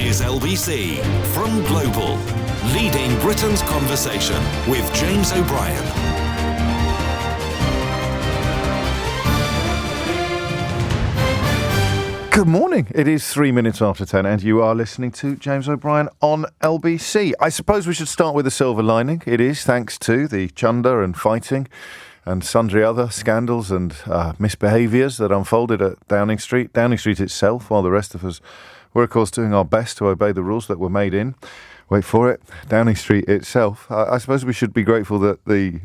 is LBC from Global, leading Britain's conversation with James O'Brien. Good morning. It is 3 minutes after 10 and you are listening to James O'Brien on LBC. I suppose we should start with a silver lining. It is thanks to the chunder and fighting and sundry other scandals and misbehaviours that unfolded at Downing Street. Downing Street itself, while the rest of us were, of course, doing our best to obey the rules that were made in. Wait for it. Downing Street itself. I suppose we should be grateful that the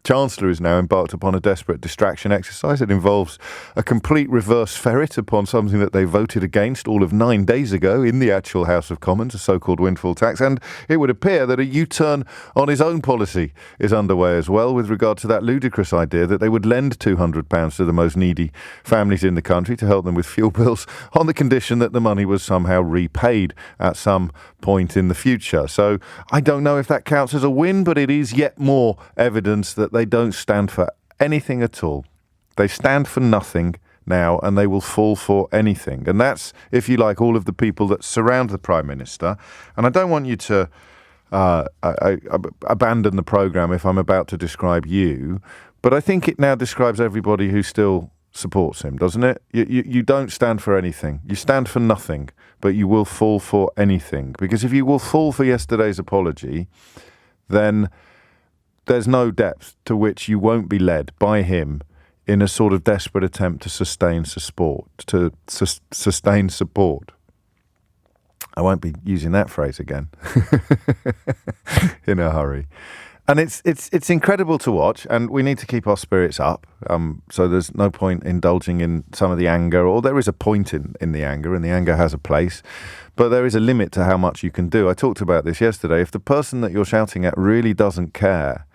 Chancellor is now embarked upon a desperate distraction exercise. It involves a complete reverse ferret upon something that they voted against all of 9 days ago in the actual House of Commons, a so-called windfall tax. And it would appear that a U-turn on his own policy is underway as well with regard to that ludicrous idea that they would lend £200 to the most needy families in the country to help them with fuel bills on the condition that the money was somehow repaid at some point in the future. So I don't know if that counts as a win, but it is yet more evidence that they don't stand for anything at all. They stand for nothing now, and they will fall for anything. And that's, if you like, all of the people that surround the Prime Minister. And I don't want you to abandon the programme if I'm about to describe you, but I think it now describes everybody who still supports him, doesn't it? You don't stand for anything. You stand for nothing, but you will fall for anything. Because if you will fall for yesterday's apology, then there's no depth to which you won't be led by him in a sort of desperate attempt to sustain support. I won't be using that phrase again in a hurry. And it's incredible to watch, and we need to keep our spirits up. So there's no point indulging in some of the anger, or there is a point in the anger, and the anger has a place. But there is a limit to how much you can do. I talked about this yesterday. If the person that you're shouting at really doesn't care,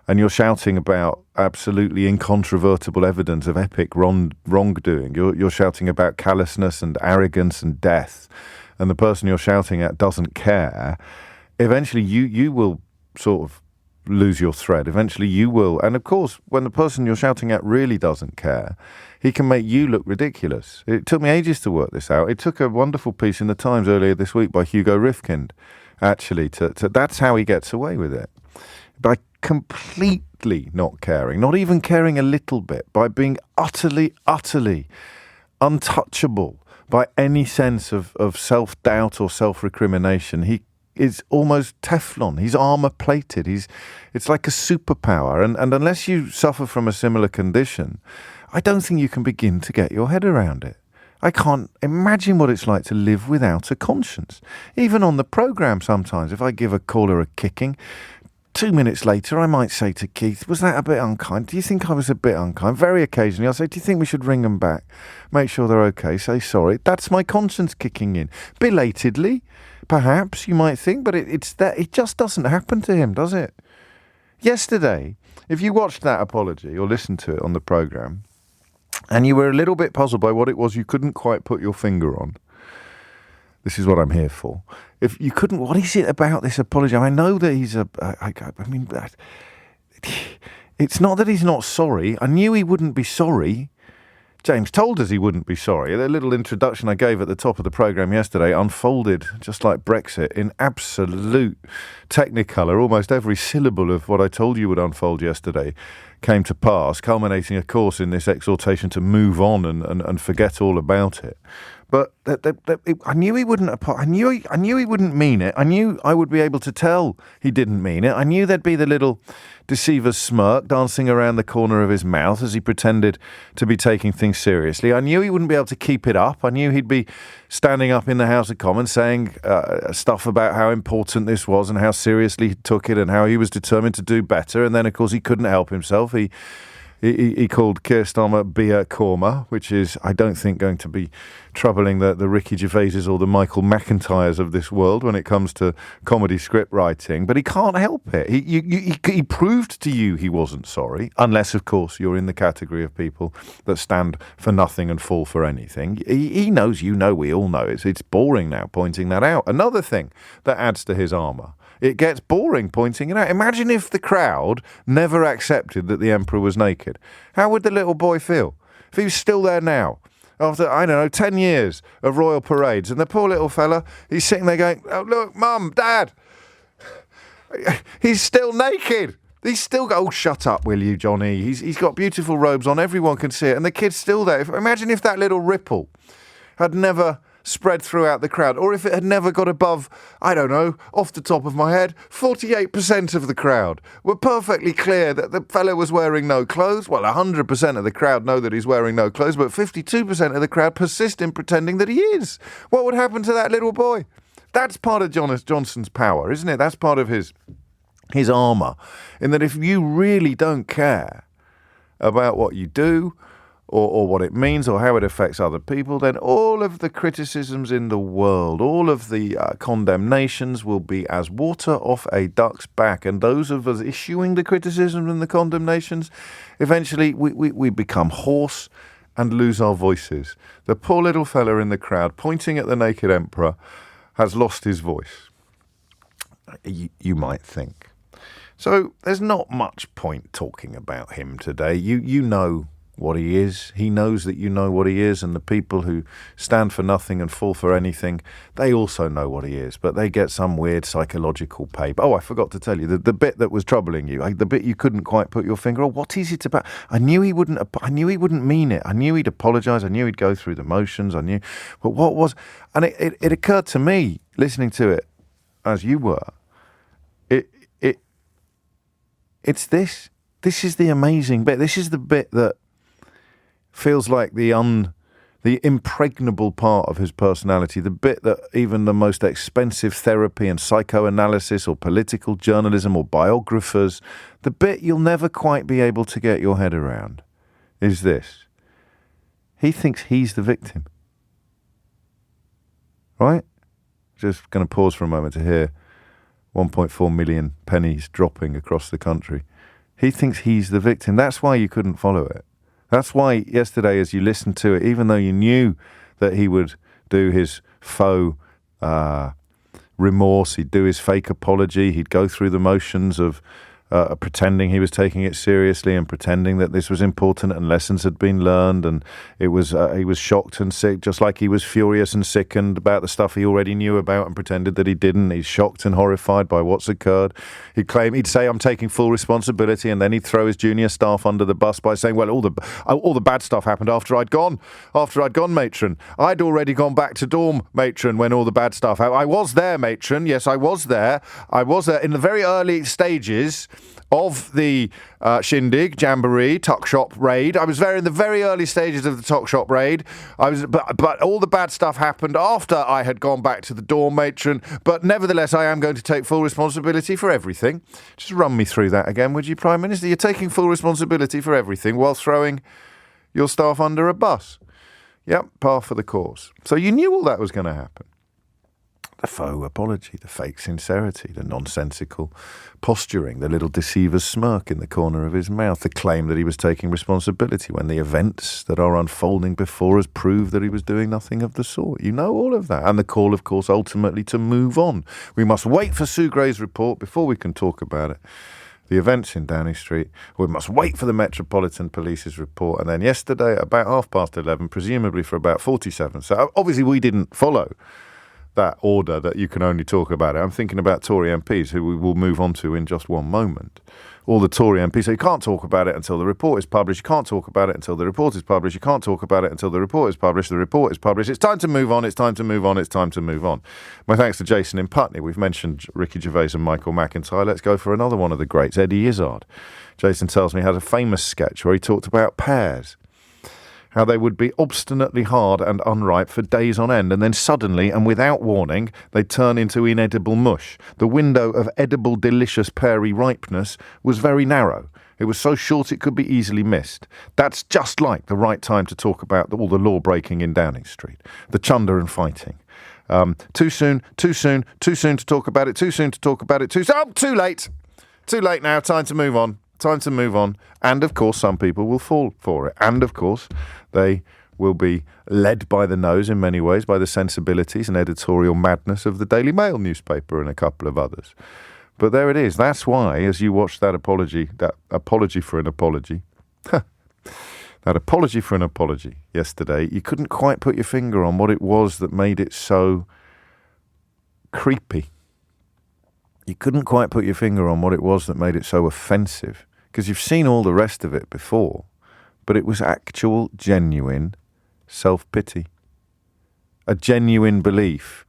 and you're shouting about absolutely incontrovertible evidence of epic wrongdoing, you're shouting about callousness and arrogance and death, and the person you're shouting at doesn't care, eventually you will sort of lose your thread. Eventually you will. And of course, when the person you're shouting at really doesn't care, he can make you look ridiculous. It took me ages to work this out. It took a wonderful piece in the Times earlier this week by Hugo Rifkind, actually, to that's how he gets away with it. By completely not caring, not even caring a little bit, by being utterly untouchable by any sense of self-doubt or self-recrimination. He is almost Teflon. He's armour-plated. It's like a superpower. And unless you suffer from a similar condition, I don't think you can begin to get your head around it. I can't imagine what it's like to live without a conscience. Even on the programme sometimes, if I give a caller a kicking, 2 minutes later I might say to Keith, was that a bit unkind? Do you think I was a bit unkind? Very occasionally I'll say, do you think we should ring them back? Make sure they're okay, say sorry. That's my conscience kicking in. Belatedly, perhaps, you might think, but it just doesn't happen to him, does it? Yesterday, if you watched that apology or listened to it on the programme, and you were a little bit puzzled by what it was you couldn't quite put your finger on, this is what I'm here for. If you couldn't, what is it about this apology? I know that he's it's not that he's not sorry. I knew he wouldn't be sorry. James told us he wouldn't be sorry. The little introduction I gave at the top of the programme yesterday unfolded, just like Brexit, in absolute technicolor. Almost every syllable of what I told you would unfold yesterday came to pass, culminating, of course, in this exhortation to move on and forget all about it. But I knew he wouldn't. I knew he wouldn't mean it. I knew I would be able to tell he didn't mean it. I knew there'd be the little deceiver's smirk dancing around the corner of his mouth as he pretended to be taking things seriously. I knew he wouldn't be able to keep it up. I knew he'd be standing up in the House of Commons saying stuff about how important this was and how seriously he took it and how he was determined to do better. And then, of course, he couldn't help himself. He called Keir Starmer Beer Korma, which is, I don't think, going to be troubling the Ricky Gervaises or the Michael McIntyres of this world when it comes to comedy script writing. But he can't help it. He proved to you he wasn't sorry, unless, of course, you're in the category of people that stand for nothing and fall for anything. He knows, you know, we all know it's boring now pointing that out. Another thing that adds to his armour. It gets boring pointing it out. Imagine if the crowd never accepted that the emperor was naked. How would the little boy feel? If he was still there now, after, I don't know, 10 years of royal parades. And the poor little fella, he's sitting there going, oh, look, Mum, Dad, he's still naked. He's still got, oh, shut up, will you, Johnny? He's got beautiful robes on. Everyone can see it. And the kid's still there. Imagine if that little ripple had never spread throughout the crowd, or if it had never got above, I don't know, off the top of my head, 48% of the crowd were perfectly clear that the fellow was wearing no clothes. Well, 100% of the crowd know that he's wearing no clothes, but 52% of the crowd persist in pretending that he is. What would happen to that little boy? That's part of Johnson's power, isn't it? That's part of his armour, in that if you really don't care about what you do, or what it means, or how it affects other people, then all of the criticisms in the world, all of the condemnations will be as water off a duck's back. And those of us issuing the criticism and the condemnations, eventually we become hoarse and lose our voices. The poor little fella in the crowd pointing at the naked emperor has lost his voice, you might think. So there's not much point talking about him today. You know what he is. He knows that you know what he is, and the people who stand for nothing and fall for anything, they also know what he is, but they get some weird psychological paper. Oh, I forgot to tell you, the bit that was troubling you, the bit you couldn't quite put your finger on, what is it about? I knew he wouldn't mean it. I knew he'd apologise. I knew he'd go through the motions. I knew, but what was, and it occurred to me, listening to it as you were, it's this. This is the amazing bit. This is the bit that feels like the impregnable part of his personality, the bit that even the most expensive therapy and psychoanalysis or political journalism or biographers, the bit you'll never quite be able to get your head around is this. He thinks he's the victim. Right? Just going to pause for a moment to hear 1.4 million pennies dropping across the country. He thinks he's the victim. That's why you couldn't follow it. That's why yesterday, as you listened to it, even though you knew that he would do his faux remorse, he'd do his fake apology, he'd go through the motions of pretending he was taking it seriously and pretending that this was important and lessons had been learned, and he was shocked and sick, just like he was furious and sickened about the stuff he already knew about and pretended that he didn't. He's shocked and horrified by what's occurred. He'd say, I'm taking full responsibility, and then he'd throw his junior staff under the bus by saying, well, all the bad stuff happened after I'd gone, matron. I'd already gone back to dorm, matron, when all the bad stuff happened. I was there, matron. Yes, I was there. I was there in the very early stages of the shindig, jamboree, tuck shop raid. I was there in the very early stages of the tuck shop raid. But all the bad stuff happened after I had gone back to the dorm, matron. But nevertheless, I am going to take full responsibility for everything. Just run me through that again, would you, Prime Minister? You're taking full responsibility for everything while throwing your staff under a bus. Yep, par for the course. So you knew all that was going to happen. The faux apology, the fake sincerity, the nonsensical posturing, the little deceiver's smirk in the corner of his mouth, the claim that he was taking responsibility when the events that are unfolding before us prove that he was doing nothing of the sort. You know all of that. And the call, of course, ultimately to move on. We must wait for Sue Gray's report before we can talk about it. The events in Downing Street. We must wait for the Metropolitan Police's report. And then yesterday, at about 11:30, presumably for about 47. So obviously we didn't follow that order that you can only talk about it. I'm thinking about Tory MPs, who we will move on to in just one moment. All the Tory MPs say, you can't talk about it until the report is published. You can't talk about it until the report is published. You can't talk about it until the report is published. The report is published. It's time to move on. It's time to move on. It's time to move on. My thanks to Jason in Putney. We've mentioned Ricky Gervais and Michael McIntyre. Let's go for another one of the greats, Eddie Izzard. Jason tells me he had a famous sketch where he talked about pears, how they would be obstinately hard and unripe for days on end, and then suddenly and without warning, they'd turn into inedible mush. The window of edible, delicious peary ripeness was very narrow. It was so short it could be easily missed. That's just like the right time to talk about all the law breaking in Downing Street, the chunder and fighting. Too soon to talk about it, too soon to talk about it, too late. Too late now, time to move on. Time to move on. And of course, some people will fall for it. And of course, they will be led by the nose in many ways, by the sensibilities and editorial madness of the Daily Mail newspaper and a couple of others. But there it is. That's why, as you watch that apology for an apology, That apology for an apology yesterday, you couldn't quite put your finger on what it was that made it so creepy. You couldn't quite put your finger on what it was that made it so offensive, because you've seen all the rest of it before, but it was actual, genuine self-pity. A genuine belief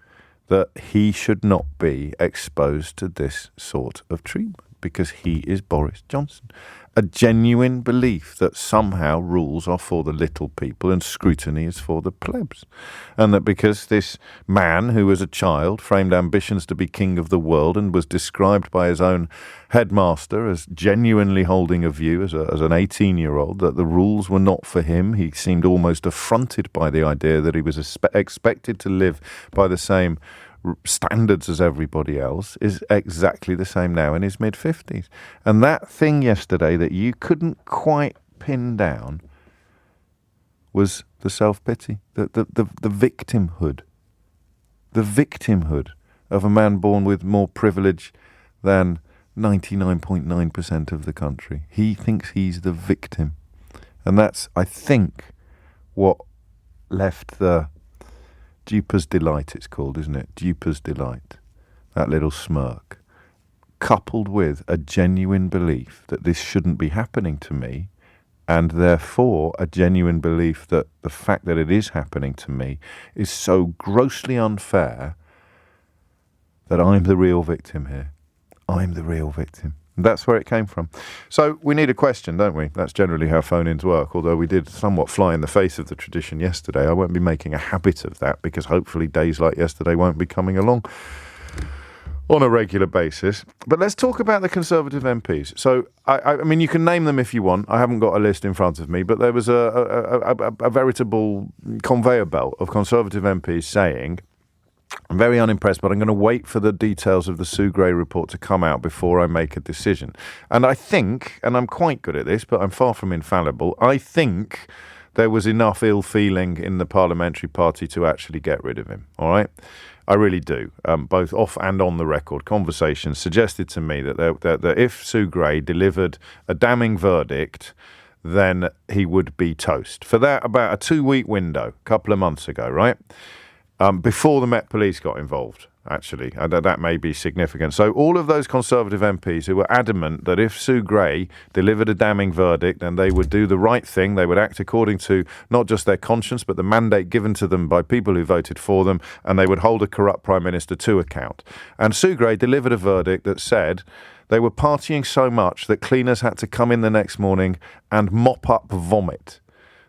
that he should not be exposed to this sort of treatment because he is Boris Johnson. A genuine belief that somehow rules are for the little people and scrutiny is for the plebs. And that because this man, who as a child framed ambitions to be king of the world and was described by his own headmaster as genuinely holding a view as an 18-year-old, that the rules were not for him. He seemed almost affronted by the idea that he was expected to live by the same standards as everybody else, is exactly the same now in his mid-50s. And that thing yesterday that you couldn't quite pin down was the self-pity, the victimhood. The victimhood of a man born with more privilege than 99.9% of the country. He thinks he's the victim. And that's, I think, what left the Duper's Delight, it's called, isn't it? Duper's Delight. That little smirk. Coupled with a genuine belief that this shouldn't be happening to me, and therefore a genuine belief that the fact that it is happening to me is so grossly unfair that I'm the real victim here. I'm the real victim. That's where it came from. So we need a question, don't we? That's generally how phone-ins work, although we did somewhat fly in the face of the tradition yesterday. I won't be making a habit of that because hopefully days like yesterday won't be coming along on a regular basis. But let's talk about the Conservative MPs. So, I mean, you can name them if you want. I haven't got a list in front of me, but there was a veritable conveyor belt of Conservative MPs saying, I'm very unimpressed, but I'm going to wait for the details of the Sue Gray report to come out before I make a decision. And I think, and I'm quite good at this, but I'm far from infallible, I think there was enough ill feeling in the parliamentary party to actually get rid of him, all right? I really do. Both off and on the record, conversations suggested to me that if Sue Gray delivered a damning verdict, then he would be toast. For that, about a 2-week window, a couple of months ago, right? Before the Met Police got involved, actually. That may be significant. So all of those Conservative MPs who were adamant that if Sue Gray delivered a damning verdict, then they would do the right thing, they would act according to not just their conscience, but the mandate given to them by people who voted for them, and they would hold a corrupt Prime Minister to account. And Sue Gray delivered a verdict that said they were partying so much that cleaners had to come in the next morning and mop up vomit.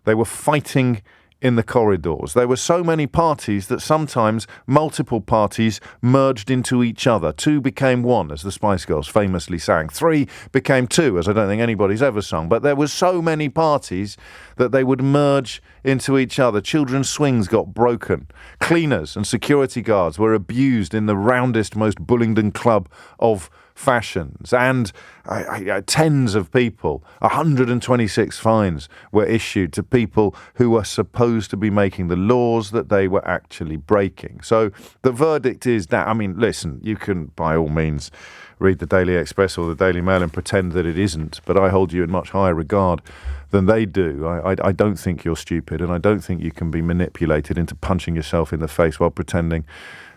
They were fighting in the corridors. There were so many parties that sometimes multiple parties merged into each other. 2 became 1, as the Spice Girls famously sang. 3 became 2, as I don't think anybody's ever sung. But there were so many parties that they would merge into each other. Children's swings got broken. Cleaners and security guards were abused in the roundest, most Bullingdon club of fashions, and tens of people, 126 fines were issued to people who were supposed to be making the laws that they were actually breaking. So the verdict is that, I mean, listen, you can by all means read the Daily Express or the Daily Mail and pretend that it isn't, but I hold you in much higher regard than they do. I don't think you're stupid, and I don't think you can be manipulated into punching yourself in the face while pretending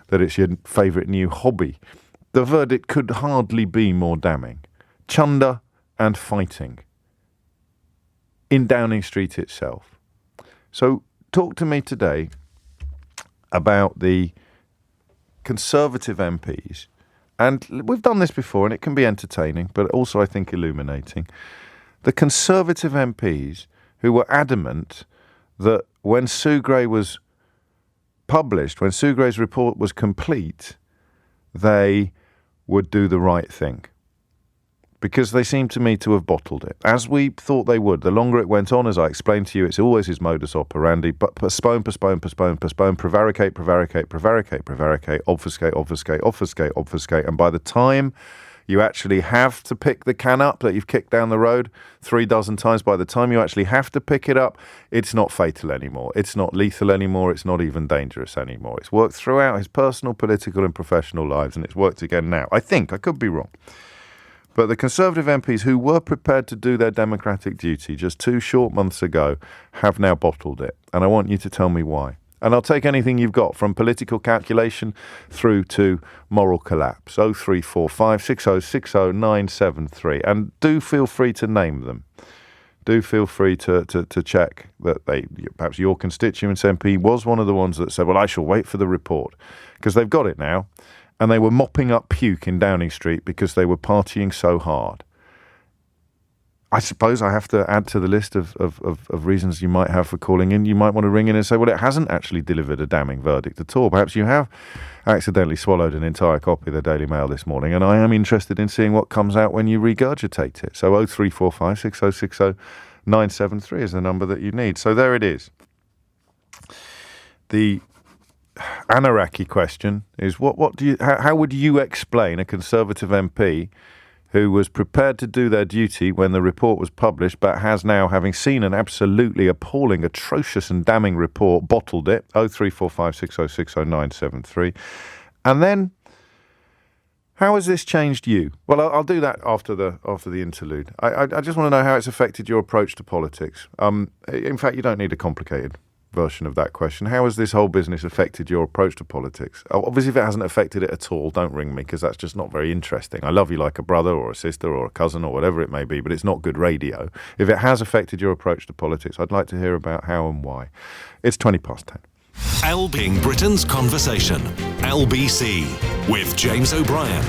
that it's your favourite new hobby. The verdict could hardly be more damning. Chunder and fighting in Downing Street itself. So talk to me today about the Conservative MPs. And we've done this before, and it can be entertaining, but also I think illuminating. The Conservative MPs who were adamant that when Sue Gray was published, when Sue Gray's report was complete, they would do the right thing, because they seem to me to have bottled it, as we thought they would. The longer it went on, as I explained to you, it's always his modus operandi, but postpone, prevaricate, obfuscate, and by the time you actually have to pick the can up that you've kicked down the road 3 dozen times, by the time you actually have to pick it up, it's not fatal anymore. It's not lethal anymore. It's not even dangerous anymore. It's worked throughout his personal, political and professional lives, and it's worked again now. I think. I could be wrong. But the Conservative MPs who were prepared to do their democratic duty just 2 short months ago have now bottled it. And I want you to tell me why. And I'll take anything you've got, from political calculation through to moral collapse. 0345 6060 973. And do feel free to name them. Do feel free to check that perhaps your constituents MP was one of the ones that said, well, I shall wait for the report. Because they've got it now. And they were mopping up puke in Downing Street because they were partying so hard. I suppose I have to add to the list of reasons you might have for calling in. You might want to ring in and say, well, it hasn't actually delivered a damning verdict at all. Perhaps you have accidentally swallowed an entire copy of the Daily Mail this morning, and I am interested in seeing what comes out when you regurgitate it. So 0345 6060 973 is the number that you need. So there it is. The Anaraki question is, how would you explain a Conservative MP who was prepared to do their duty when the report was published, but has now, having seen an absolutely appalling, atrocious and damning report, bottled it? 0345 6060 973. And then, how has this changed you? Well, I'll do that after the interlude. I just want to know how it's affected your approach to politics. In fact, you don't need a complicated version of that question. How has this whole business affected your approach to politics? Obviously, if it hasn't affected it at all, don't ring me, because that's just not very interesting. I love you like a brother or a sister or a cousin or whatever it may be, but it's not good radio. If it has affected your approach to politics, I'd like to hear about how and why. It's 10:20. LBing Britain's Conversation, LBC, with James O'Brien.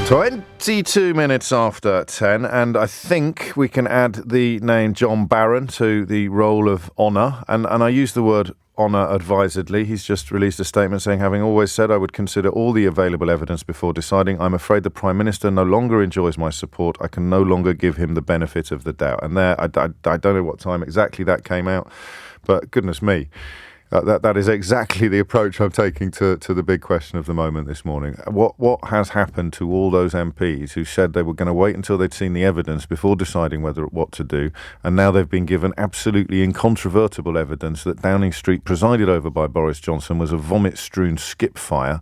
22 minutes after 10, and I think we can add the name John Barron to the roll of honour, and I use the word honour advisedly. He's just released a statement saying, having always said I would consider all the available evidence before deciding, I'm afraid the Prime Minister no longer enjoys my support. I can no longer give him the benefit of the doubt. And there, I don't know what time exactly that came out, but goodness me. That is exactly the approach I'm taking to the big question of the moment this morning. What has happened to all those MPs who said they were going to wait until they'd seen the evidence before deciding what to do, and now they've been given absolutely incontrovertible evidence that Downing Street, presided over by Boris Johnson, was a vomit-strewn skip fire,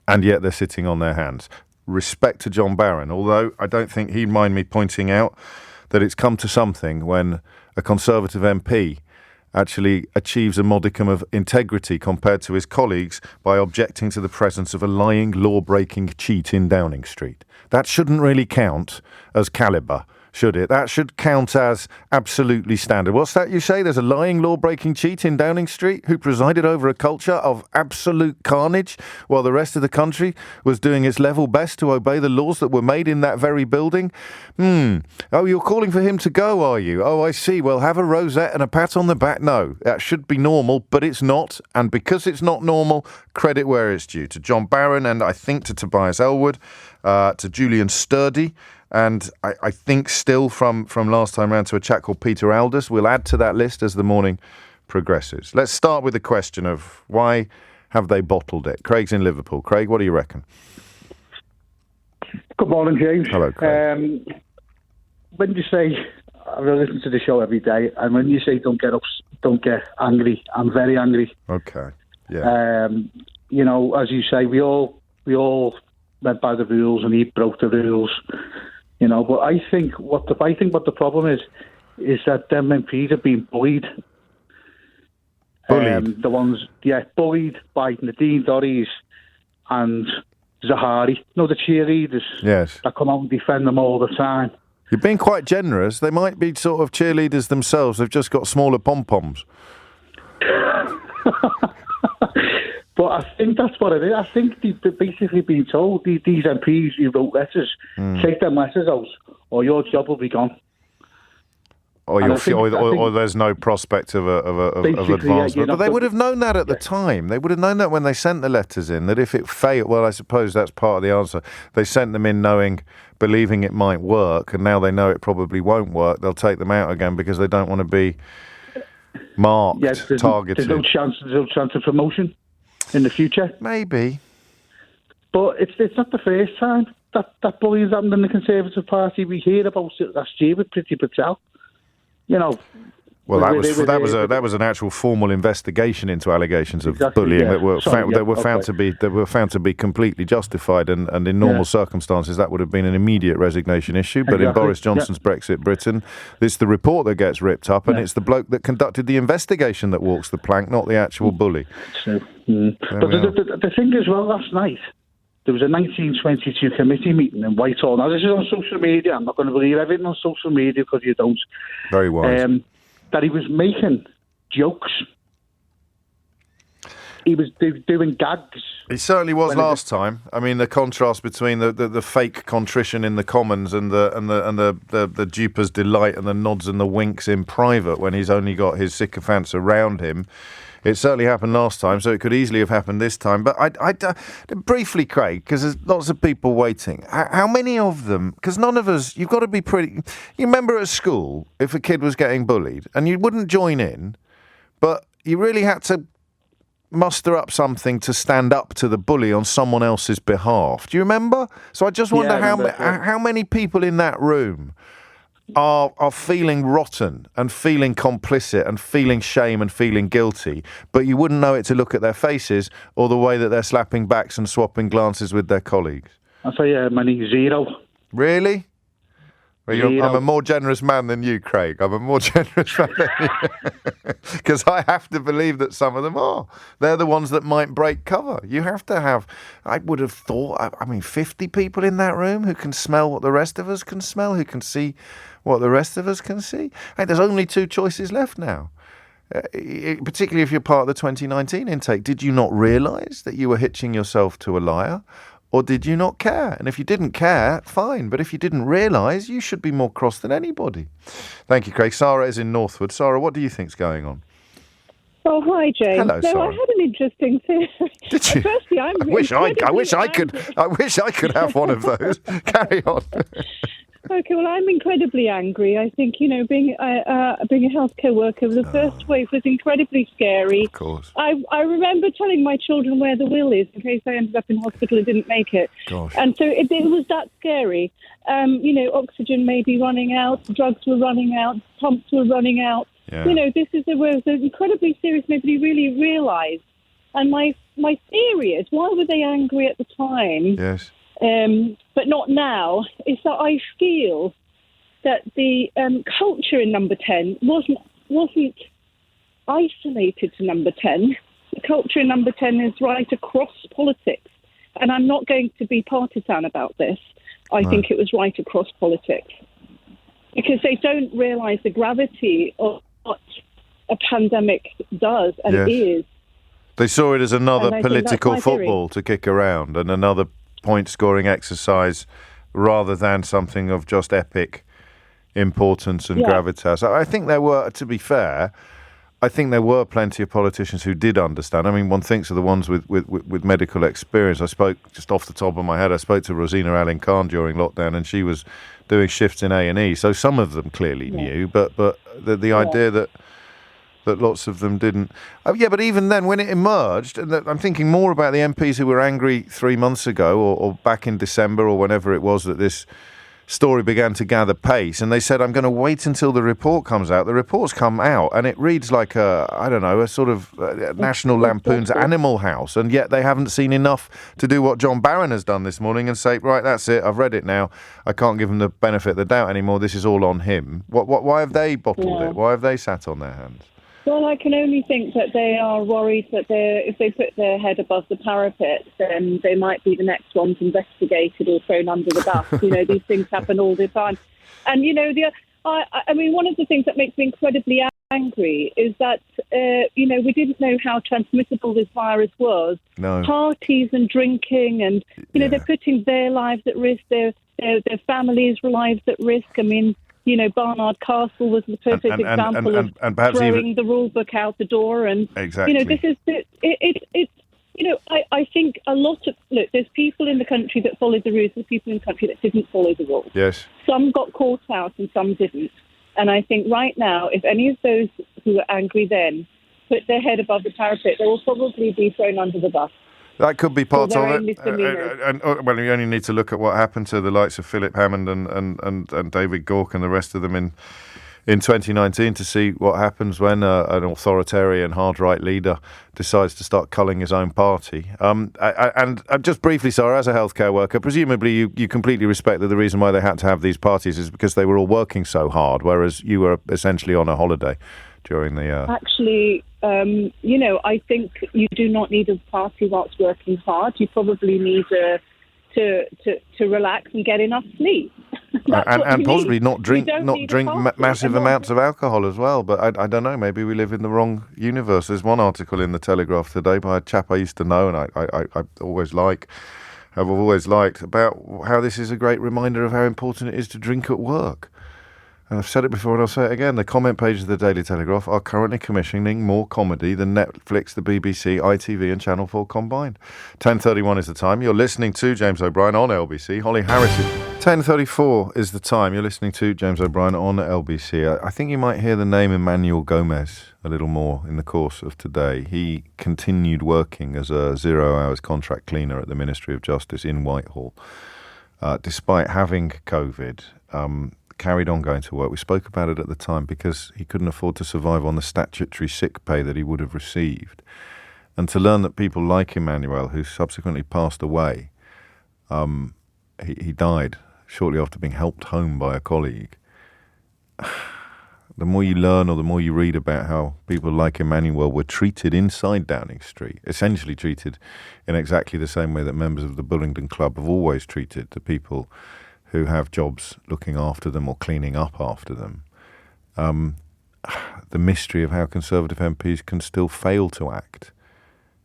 and yet they're sitting on their hands. Respect to John Barron, although I don't think he'd mind me pointing out that it's come to something when a Conservative MP actually achieves a modicum of integrity compared to his colleagues by objecting to the presence of a lying, law-breaking cheat in Downing Street. That shouldn't really count as calibre, should it? That should count as absolutely standard. What's that you say? There's a lying, law-breaking cheat in Downing Street who presided over a culture of absolute carnage while the rest of the country was doing its level best to obey the laws that were made in that very building? Oh, you're calling for him to go, are you? Oh, I see. Well, have a rosette and a pat on the back. No, that should be normal, but it's not. And because it's not normal, credit where it's due. To John Barron, and I think to Tobias Elwood, to Julian Sturdy, and I think still from last time round to a chap called Peter Aldous. We'll add to that list as the morning progresses. Let's start with the question of why have they bottled it? Craig's in Liverpool. Craig, what do you reckon? Good morning, James. Hello, Craig. When you say, I listen to the show every day, and when you say don't get angry, I'm very angry. Okay, yeah. As you say, we all went by the rules, and he broke the rules. But I think what the problem is that them MPs have been bullied. Bullied? Bullied by Nadine Dorries and Zahari. The cheerleaders. Yes. That come out and defend them all the time. You're being quite generous. They might be sort of cheerleaders themselves. They've just got smaller pom-poms. But I think that's what it is. I think they've basically been told, these MPs who wrote letters, take them letters out, or your job will be gone. Or there's no prospect of advancement. Yeah, but they would have known that at the time. They would have known that when they sent the letters in, that if it failed, well, I suppose that's part of the answer. They sent them in believing it might work, and now they know it probably won't work. They'll take them out again because they don't want to be marked, targeted. There's no chance of promotion in the future. Maybe. But it's not the first time that bullying's happened in the Conservative Party. We heard about it last year with Priti Patel. Well, that was an actual formal investigation into allegations of bullying that were found to be completely justified, and in normal circumstances that would have been an immediate resignation issue. But in Boris Johnson's Brexit Britain, it's the report that gets ripped up, and it's the bloke that conducted the investigation that walks the plank, not the actual bully. True. But the thing as well, last night there was a 1922 committee meeting in Whitehall. Now this is on social media. I'm not going to believe everything on social media because you don't. Very wise. That he was making jokes. He was doing gags. He certainly was last time. I mean, the contrast between the fake contrition in the Commons and the duper's delight and the nods and the winks in private when he's only got his sycophants around him. It certainly happened last time, so it could easily have happened this time. But I briefly, Craig, because there's lots of people waiting. How many of them? Because none of us, you've got to be pretty... You remember at school, if a kid was getting bullied, and you wouldn't join in, but you really had to muster up something to stand up to the bully on someone else's behalf. Do you remember? So I just wonder how many people in that room are feeling rotten and feeling complicit and feeling shame and feeling guilty, but you wouldn't know it to look at their faces or the way that they're slapping backs and swapping glances with their colleagues. I'll say money, 0. Really? Well, I'm a more generous man than you, Craig. I'm a more generous man than you. Because I have to believe that some of them are. They're the ones that might break cover. You have to have, I would have thought, 50 people in that room who can smell what the rest of us can smell, who can see what the rest of us can see. Hey, there's only 2 choices left now. Particularly if you're part of the 2019 intake. Did you not realise that you were hitching yourself to a liar? Or did you not care? And if you didn't care, fine. But if you didn't realise, you should be more cross than anybody. Thank you, Craig. Sarah is in Northwood. Sarah, what do you think's going on? Oh, hi, James. Hello, Sarah. I had an interesting thing. Did you? Firstly, I wish I could have one of those. Carry on. Okay, well, I'm incredibly angry. I think, being a healthcare worker, the first wave was incredibly scary. Of course. I remember telling my children where the will is in case I ended up in hospital and didn't make it. Gosh. And so it was that scary. Oxygen may be running out, drugs were running out, pumps were running out. Yeah. This was incredibly serious. Nobody really realised. And my theory is, why were they angry at the time? Yes. But not now, is that I feel that the culture in Number 10 wasn't isolated to Number 10. The culture in Number 10 is right across politics. And I'm not going to be partisan about this. I think it was right across politics. Because they don't realise the gravity of what a pandemic does and is. They saw it as another political football to kick around and another point-scoring exercise rather than something of just epic importance and gravitas. I think there were, to be fair, plenty of politicians who did understand. I mean, one thinks of the ones with medical experience. I spoke, just off the top of my head, to Rosina Allen Khan during lockdown, and she was doing shifts in A&E. So some of them clearly knew, but the idea that lots of them didn't. But even then, when it emerged, and I'm thinking more about the MPs who were angry 3 months ago or back in December or whenever it was that this story began to gather pace, and they said, I'm going to wait until the report comes out. The report's come out, and it reads like a sort of National Lampoon's Animal House, and yet they haven't seen enough to do what John Barron has done this morning and say, right, that's it, I've read it now, I can't give him the benefit of the doubt anymore, this is all on him. Why have they bottled it? Why have they sat on their hands? Well, I can only think that they are worried that if they put their head above the parapet, then they might be the next ones investigated or thrown under the bus. These things happen all the time. And, one of the things that makes me incredibly angry is that, we didn't know how transmissible this virus was. No. Parties and drinking and, they're putting their lives at risk, their families' lives at risk. I mean, Barnard Castle was the perfect example of throwing the rule book out the door. And, exactly. This is, I think a lot of, there's people in the country that followed the rules, there's people in the country that didn't follow the rules. Yes. Some got caught out and some didn't. And I think right now, if any of those who were angry then put their head above the parapet, they will probably be thrown under the bus. That could be part of it. You only need to look at what happened to the likes of Philip Hammond and David Gauke and the rest of them in 2019 to see what happens when an authoritarian hard-right leader decides to start culling his own party. And just briefly, Sarah, as a healthcare worker, presumably you completely respect that the reason why they had to have these parties is because they were all working so hard, whereas you were essentially on a holiday during the... Actually, I think you do not need a party whilst working hard. You probably need to relax and get enough sleep. and possibly need. not drink massive amounts of alcohol as well. But I don't know. Maybe we live in the wrong universe. There's one article in the Telegraph today by a chap I used to know, and I've always liked about how this is a great reminder of how important it is to drink at work. And I've said it before and I'll say it again. The comment pages of the Daily Telegraph are currently commissioning more comedy than Netflix, the BBC, ITV and Channel 4 combined. 10:31 is the time. You're listening to James O'Brien on LBC. Holly Harris. 10:34 is the time. You're listening to James O'Brien on LBC. I think you might hear the name Emmanuel Gomez a little more in the course of today. He continued working as a 0 hours contract cleaner at the Ministry of Justice in Whitehall. Despite having COVID, carried on going to work. We spoke about it at the time because he couldn't afford to survive on the statutory sick pay that he would have received. And to learn that people like Emmanuel, who subsequently passed away, he died shortly after being helped home by a colleague. The more you learn or the more you read about how people like Emmanuel were treated inside Downing Street, essentially treated in exactly the same way that members of the Bullingdon Club have always treated the people who have jobs looking after them or cleaning up after them. The mystery of how Conservative MPs can still fail to act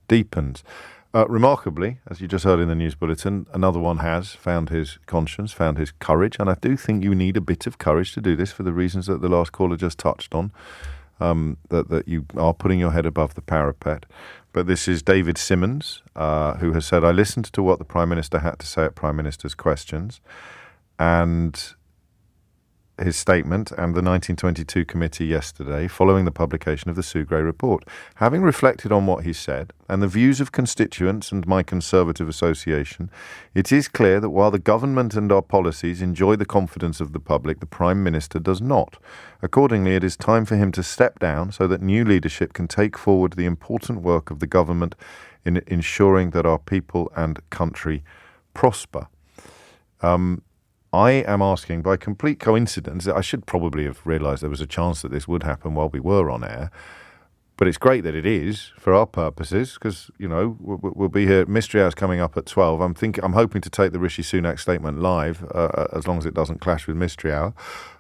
deepens. Remarkably, as you just heard in the news bulletin, another one has found his conscience, found his courage, and I do think you need a bit of courage to do this for the reasons that the last caller just touched on, that you are putting your head above the parapet. But this is David Simmons, who has said, I listened to what the Prime Minister had to say at Prime Minister's Questions, and his statement and the 1922 committee yesterday following the publication of the Sue Gray report. Having reflected on what he said and the views of constituents and my Conservative association, it is clear that while the government and our policies enjoy the confidence of the public, the Prime Minister does not. Accordingly, it is time for him to step down so that new leadership can take forward the important work of the government in ensuring that our people and country prosper. I am asking, by complete coincidence, I should probably have realised there was a chance that this would happen while we were on air, but it's great that it is for our purposes because, we'll be here. Mystery Hour's coming up at 12. I'm hoping to take the Rishi Sunak statement live, as long as it doesn't clash with Mystery Hour.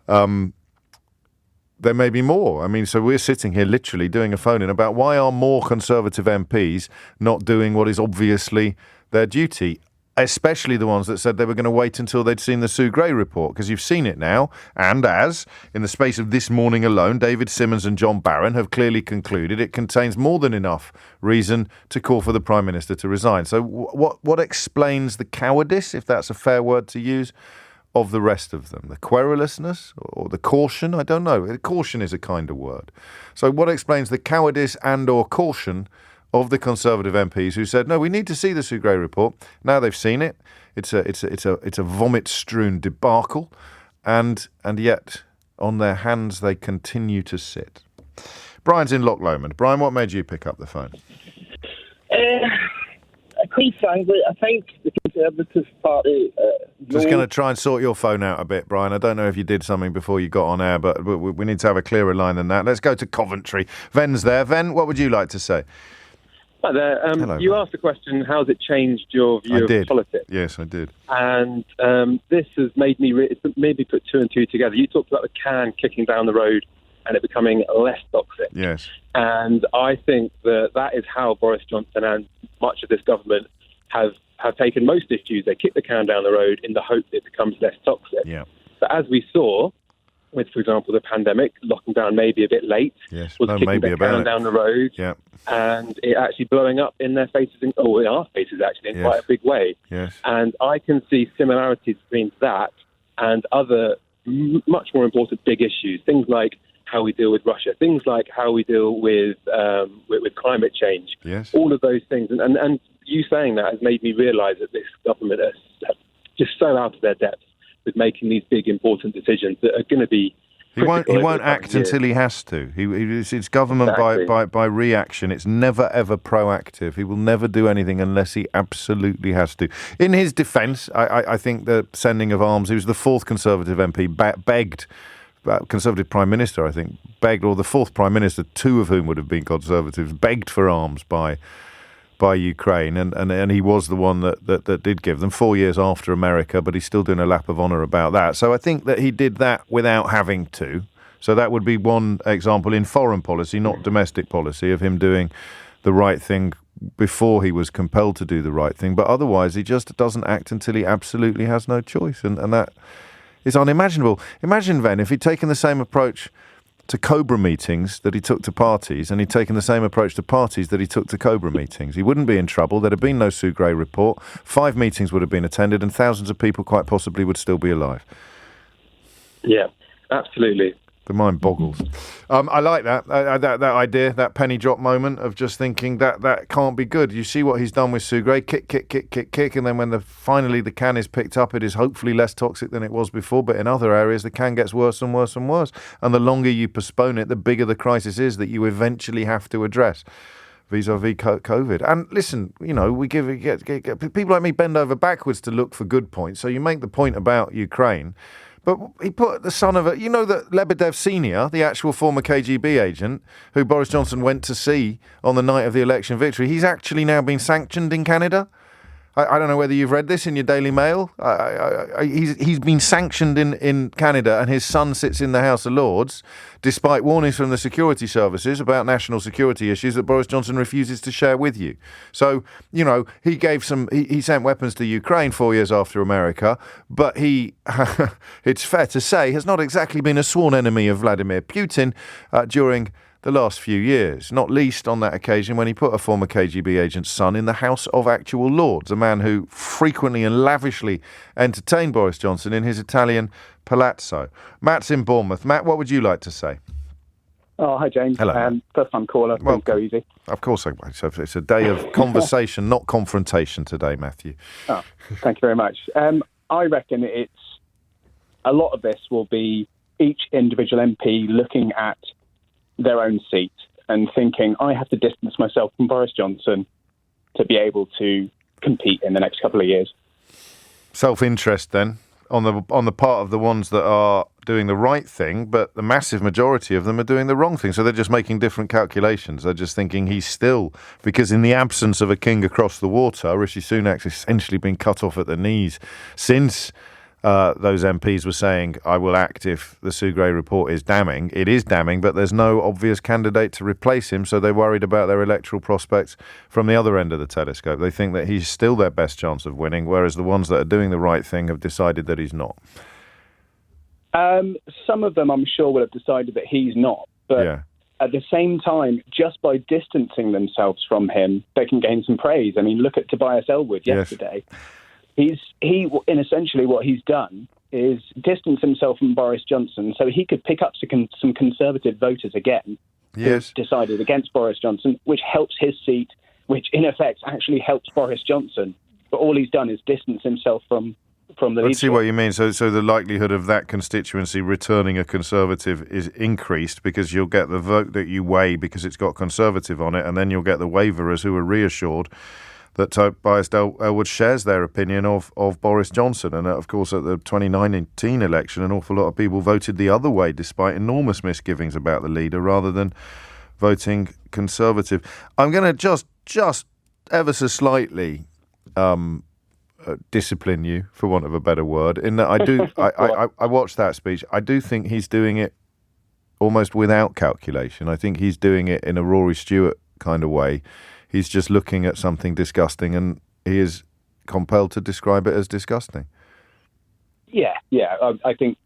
There may be more. So we're sitting here literally doing a phone-in about why are more Conservative MPs not doing what is obviously their duty, especially the ones that said they were going to wait until they'd seen the Sue Gray report, because you've seen it now. And as, in the space of this morning alone, David Simmons and John Barron have clearly concluded it contains more than enough reason to call for the Prime Minister to resign. So what explains the cowardice, if that's a fair word to use, of the rest of them? The querulousness or the caution? I don't know. Caution is a kind of word. So what explains the cowardice and or caution of the Conservative MPs who said, no, we need to see the Sue Gray report. Now they've seen it. It's a vomit-strewn debacle, and yet on their hands they continue to sit. Brian's in Loch Lomond. Brian, what made you pick up the phone? Quite frankly, I think the Conservative Party... Just going to try and sort your phone out a bit, Brian. I don't know if you did something before you got on air, but we need to have a clearer line than that. Let's go to Coventry. Ven's there. Ven, what would you like to say? Hi there. Hello, you Ben. asked the question, how's it changed your view of politics? Yes, I did. And this has made me maybe put two and two together. You talked about the can kicking down the road and it becoming less toxic. Yes. And I think that is how Boris Johnson and much of this government have taken most issues. They kick the can down the road in the hope that it becomes less toxic. Yeah. But as we saw with, for example, the pandemic, locking down maybe a bit late, yes. was kicking the can down the road, and it actually blowing up in their faces, in our faces actually, in quite a big way. Yes. And I can see similarities between that and other much more important big issues, things like how we deal with Russia, things like how we deal with climate change. Yes. All of those things. And you saying that has made me realise that this government is just so out of their depth with making these big, important decisions that are going to be He won't over the coming act years. until he has to. It's government Exactly. by reaction. It's never, ever proactive. He will never do anything unless he absolutely has to. In his defence, I think the sending of arms, he was the fourth Conservative MP, begged, Conservative Prime Minister, I think, begged, or the fourth Prime Minister, two of whom would have been Conservatives, begged for arms by Ukraine, and he was the one that did give them 4 years after America, but he's still doing a lap of honour about that. So I think that he did that without having to. So that would be one example in foreign policy, not domestic policy, of him doing the right thing before he was compelled to do the right thing. But otherwise, he just doesn't act until he absolutely has no choice, and that is unimaginable. Imagine then if he'd taken the same approach to Cobra meetings that he took to parties, and he'd taken the same approach to parties that he took to Cobra meetings. He wouldn't be in trouble. There'd have been no Sue Gray report. 5 meetings would have been attended, and thousands of people quite possibly would still be alive. Yeah, absolutely. The mind boggles. I like that idea, that penny drop moment of just thinking that can't be good. You see what he's done with Sue Gray, kick, and then when finally the can is picked up, it is hopefully less toxic than it was before, but in other areas the can gets worse and worse and worse. And the longer you postpone it, the bigger the crisis is that you eventually have to address vis-a-vis COVID. And listen, we get people like me bend over backwards to look for good points. So you make the point about Ukraine, but he put the son of that Lebedev Senior, the actual former KGB agent, who Boris Johnson went to see on the night of the election victory, he's actually now been sanctioned in Canada. I don't know whether you've read this in your Daily Mail. He's been sanctioned in Canada, and his son sits in the House of Lords, despite warnings from the security services about national security issues that Boris Johnson refuses to share with you. So, he gave he sent weapons to Ukraine 4 years after America, but he, it's fair to say, has not exactly been a sworn enemy of Vladimir Putin during the last few years, not least on that occasion when he put a former KGB agent's son in the House of Actual Lords, a man who frequently and lavishly entertained Boris Johnson in his Italian palazzo. Matt's in Bournemouth. Matt, what would you like to say? Oh, hi, James. Hello. First-time caller. Please go easy. Of course, it's a day of conversation, not confrontation today, Matthew. Oh, thank you very much. I reckon a lot of this will be each individual MP looking at their own seat and thinking, I have to distance myself from Boris Johnson to be able to compete in the next couple of years. Self-interest then on the part of the ones that are doing the right thing, but the massive majority of them are doing the wrong thing. So they're just making different calculations. They're just thinking he's still, because in the absence of a king across the water, Rishi Sunak's essentially been cut off at the knees since those MPs were saying, I will act if the Sue Gray report is damning. It is damning, but there's no obvious candidate to replace him, so they're worried about their electoral prospects from the other end of the telescope. They think that he's still their best chance of winning, whereas the ones that are doing the right thing have decided that he's not. Some of them, I'm sure, will have decided that he's not, but at the same time, just by distancing themselves from him, they can gain some praise. I mean, look at Tobias Ellwood yesterday. Yes. In essentially what he's done is distance himself from Boris Johnson so he could pick up some Conservative voters again who decided against Boris Johnson, which helps his seat, which in effect actually helps Boris Johnson. But all he's done is distance himself from the leadership. Let's see what you mean. So the likelihood of that constituency returning a Conservative is increased because you'll get the vote that you weigh because it's got Conservative on it, and then you'll get the waverers who are reassured that Tobias Ellwood shares their opinion of Boris Johnson. And, of course, at the 2019 election, an awful lot of people voted the other way, despite enormous misgivings about the leader, rather than voting Conservative. I'm going to just ever so slightly discipline you, for want of a better word, in that I watched that speech. I do think he's doing it almost without calculation. I think he's doing it in a Rory Stewart kind of way. He's just looking at something disgusting, and he is compelled to describe it as disgusting. Yeah. I think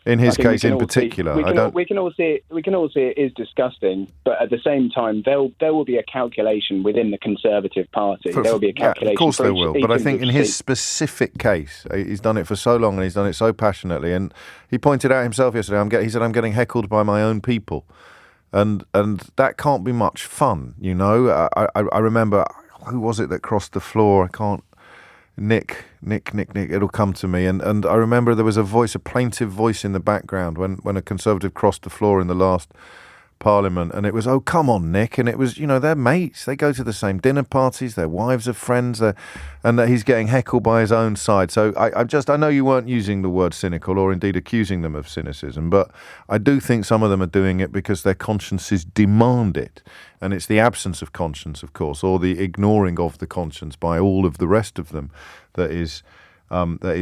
in his case, in particular, we can all see it is disgusting, but at the same time, there will be a calculation within the Conservative Party. There will be a calculation. Of course, there will. But I think in his specific case, he's done it for so long and he's done it so passionately. And he pointed out himself yesterday. He said, "I'm getting heckled by my own people." And that can't be much fun, I remember, who was it that crossed the floor? Nick, it'll come to me. And I remember there was a plaintive voice in the background when a Conservative crossed the floor in the last Parliament, and it was, oh, come on, Nick. And it was, they're mates. They go to the same dinner parties. Their wives are friends. And he's getting heckled by his own side. So I know you weren't using the word cynical or indeed accusing them of cynicism, but I do think some of them are doing it because their consciences demand it. And it's the absence of conscience, of course, or the ignoring of the conscience by all of the rest of them that is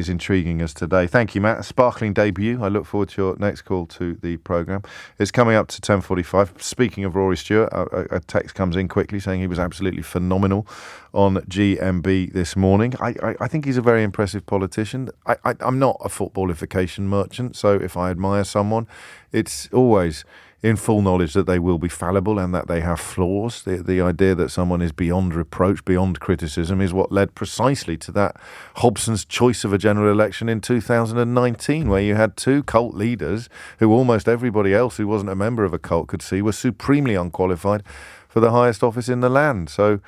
intriguing us today. Thank you, Matt. A sparkling debut. I look forward to your next call to the programme. It's coming up to 10:45. Speaking of Rory Stewart, a text comes in quickly saying he was absolutely phenomenal on GMB this morning. I think he's a very impressive politician. I'm not a footballification merchant, so if I admire someone, it's always in full knowledge that they will be fallible and that they have flaws. The idea that someone is beyond reproach, beyond criticism, is what led precisely to that Hobson's choice of a general election in 2019, where you had two cult leaders who almost everybody else who wasn't a member of a cult could see were supremely unqualified for the highest office in the land. So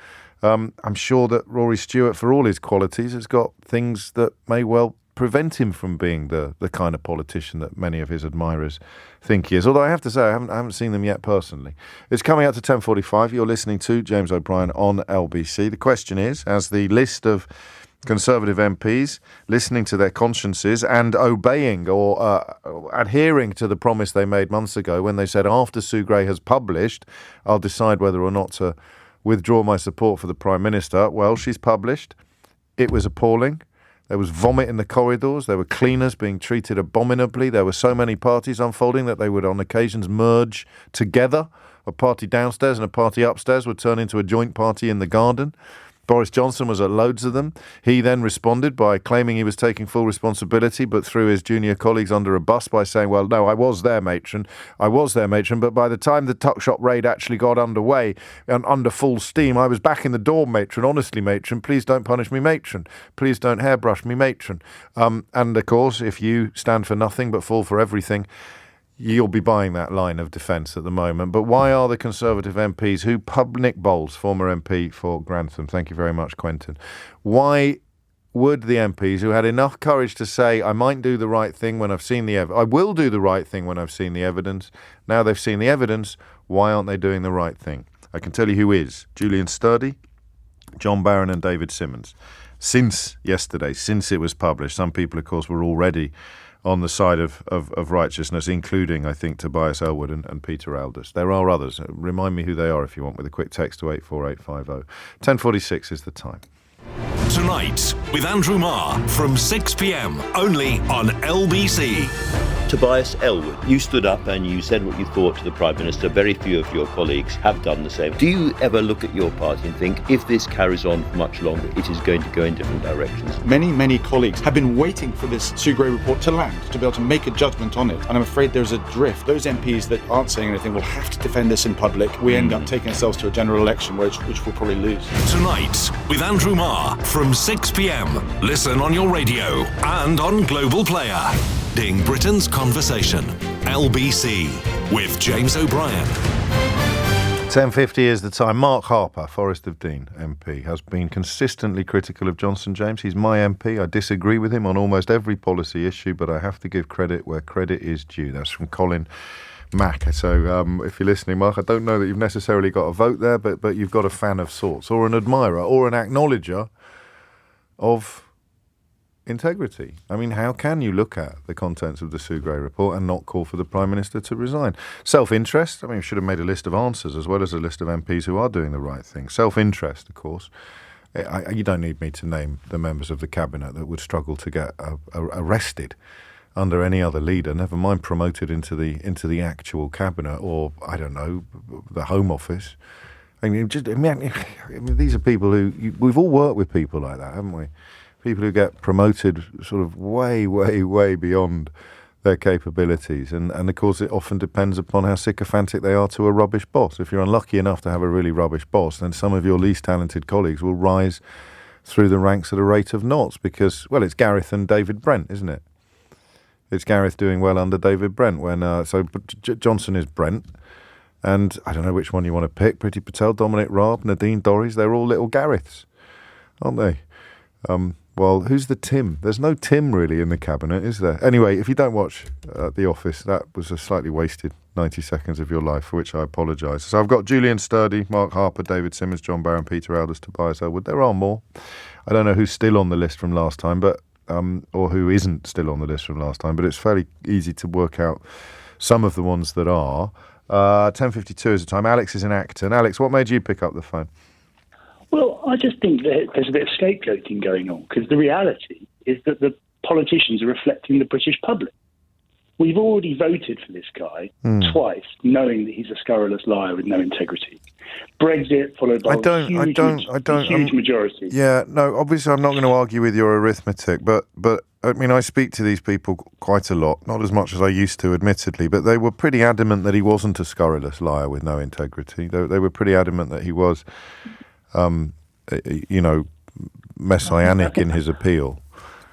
I'm sure that Rory Stewart, for all his qualities, has got things that may well prevent him from being the kind of politician that many of his admirers think he is. Although I have to say, I haven't seen them yet personally. It's coming out to 10:45. You're listening to James O'Brien on LBC. The question is, as the list of Conservative MPs listening to their consciences and obeying or adhering to the promise they made months ago when they said, after Sue Gray has published, I'll decide whether or not to withdraw my support for the Prime Minister. Well, she's published. It was appalling. There was vomit in the corridors. There were cleaners being treated abominably. There were so many parties unfolding that they would on occasions merge together. A party downstairs and a party upstairs would turn into a joint party in the garden. Boris Johnson was at loads of them. He then responded by claiming he was taking full responsibility, but threw his junior colleagues under a bus by saying, well, no, I was there, matron, but by the time the tuck shop raid actually got underway and under full steam, I was back in the door, matron. Honestly, matron, please don't punish me, matron. Please don't hairbrush me, matron. And, of course, if you stand for nothing but fall for everything, you'll be buying that line of defence at the moment. But why are the Conservative MPs who Nick Bowles, former MP for Grantham, thank you very much, Quentin, why would the MPs who had enough courage to say, I might do the right thing when I've seen the evidence, I will do the right thing when I've seen the evidence, now they've seen the evidence, why aren't they doing the right thing? I can tell you who is. Julian Sturdy, John Barron and David Simmons. Since yesterday, since it was published, some people, of course, were already on the side of righteousness, including, I think, Tobias Ellwood and Peter Aldous. There are others. Remind me who they are if you want, with a quick text to 84850. 10:46 is the time. Tonight, with Andrew Marr from 6 p.m, only on LBC. Tobias Ellwood, you stood up and you said what you thought to the Prime Minister. Very few of your colleagues have done the same. Do you ever look at your party and think, if this carries on for much longer, it is going to go in different directions? Many colleagues have been waiting for this Sue Gray report to land, to be able to make a judgment on it. And I'm afraid there's a drift. Those MPs that aren't saying anything will have to defend this in public. We end up taking ourselves to a general election which we'll probably lose. Tonight, with Andrew Marr from 6 p.m. Listen on your radio and on Global Player. Leading Britain's Conversation. LBC with James O'Brien. 10:50 is the time. Mark Harper, Forest of Dean MP, has been consistently critical of Johnson, James. He's my MP. I disagree with him on almost every policy issue, but I have to give credit where credit is due. That's from Colin Mack. So if you're listening, Mark, I don't know that you've necessarily got a vote there, but you've got a fan of sorts, or an admirer, or an acknowledger of integrity. I mean, how can you look at the contents of the Sue Gray report and not call for the Prime Minister to resign? Self-interest, I mean, we should have made a list of answers as well as a list of MPs who are doing the right thing. Self-interest, of course. You don't need me to name the members of the Cabinet that would struggle to get arrested under any other leader, never mind promoted into the actual Cabinet or, I don't know, the Home Office. I mean, these are people who... we've all worked with people like that, haven't we? People who get promoted sort of way, way, way beyond their capabilities. And of course, it often depends upon how sycophantic they are to a rubbish boss. If you're unlucky enough to have a really rubbish boss, then some of your least talented colleagues will rise through the ranks at a rate of knots because, well, it's Gareth and David Brent, isn't it? It's Gareth doing well under David Brent. Johnson is Brent. And I don't know which one you want to pick. Priti Patel, Dominic Raab, Nadine Dorries, they're all little Gareths, aren't they? Well, who's the Tim? There's no Tim really in the cabinet, is there? Anyway, if you don't watch The Office, that was a slightly wasted 90 seconds of your life, for which I apologise. So I've got Julian Sturdy, Mark Harper, David Simmons, John Barron, Peter Elders, Tobias Elwood. There are more. I don't know who's still on the list from last time, but or who isn't still on the list from last time, but it's fairly easy to work out some of the ones that are. 10:52 is the time. Alex is in Acton. Alex, what made you pick up the phone? Well, I just think that there's a bit of scapegoating going on, because the reality is that the politicians are reflecting the British public. We've already voted for this guy twice, knowing that he's a scurrilous liar with no integrity. Brexit followed by a huge majority. Yeah, no, obviously I'm not going to argue with your arithmetic, but I mean, I speak to these people quite a lot, not as much as I used to, admittedly, but they were pretty adamant that he wasn't a scurrilous liar with no integrity. They were pretty adamant that he was, messianic in his appeal.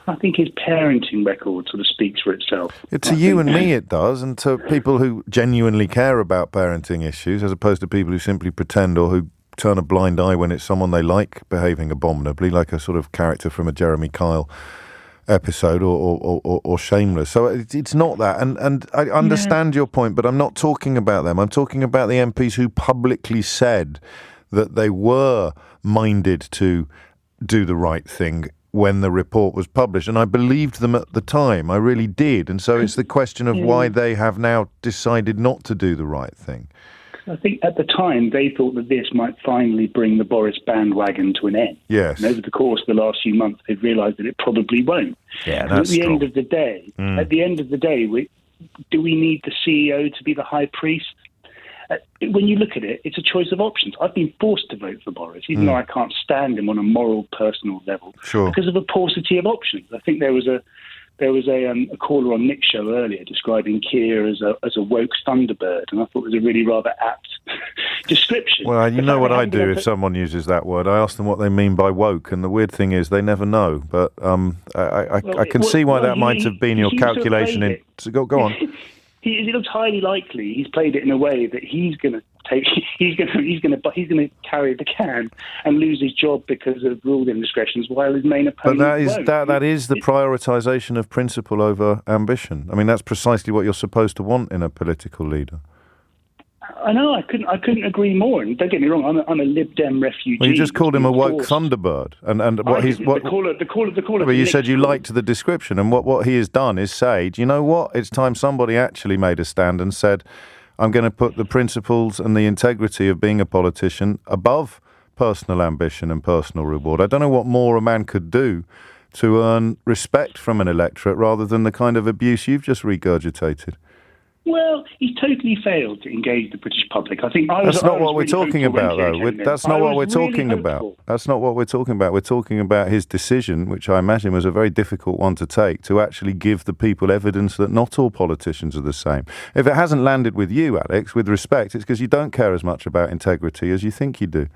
I think his parenting record sort of speaks for itself. To you and me it does, and to people who genuinely care about parenting issues, as opposed to people who simply pretend or who turn a blind eye when it's someone they like behaving abominably, like a sort of character from a Jeremy Kyle episode or Shameless. So it's not that. And I understand your point, but I'm not talking about them. I'm talking about the MPs who publicly said that they were minded to do the right thing when the report was published, and I believed them at the time. I really did. And so it's the question of why they have now decided not to do the right thing. I think at the time they thought that this might finally bring the Boris bandwagon to an end. Yes. And over the course of the last few months, they've realised that it probably won't. Yeah, that's at the end of the day, do we need the CEO to be the high priest? When you look at it, it's a choice of options. I've been forced to vote for Boris, even though I can't stand him on a moral, personal level, because of a paucity of options. I think there was a caller on Nick's show earlier describing Keir as a woke thunderbird, and I thought it was a really rather apt description. Well, you know what I do if someone uses that word? I ask them what they mean by woke, and the weird thing is they never know. But I can see why that might have been your calculation. Go on. It looks highly likely he's played it in a way that he's going to carry the can and lose his job because of rule indiscretions, while his main opponent won't. That is the prioritisation of principle over ambition. I mean, that's precisely what you're supposed to want in a political leader. I know. I couldn't agree more. And don't get me wrong. I'm a Lib Dem refugee. Well, you just called him a woke thunderbird, and what he's what. The caller. But you said you liked the description, and what he has done is say, do you know what? It's time somebody actually made a stand and said, I'm going to put the principles and the integrity of being a politician above personal ambition and personal reward. I don't know what more a man could do to earn respect from an electorate rather than the kind of abuse you've just regurgitated. Well, he's totally failed to engage the British public. I think that's not what we're talking about, though. That's not what we're talking about. That's not what we're talking about. We're talking about his decision, which I imagine was a very difficult one to take, to actually give the people evidence that not all politicians are the same. If it hasn't landed with you, Alex, with respect, it's because you don't care as much about integrity as you think you do.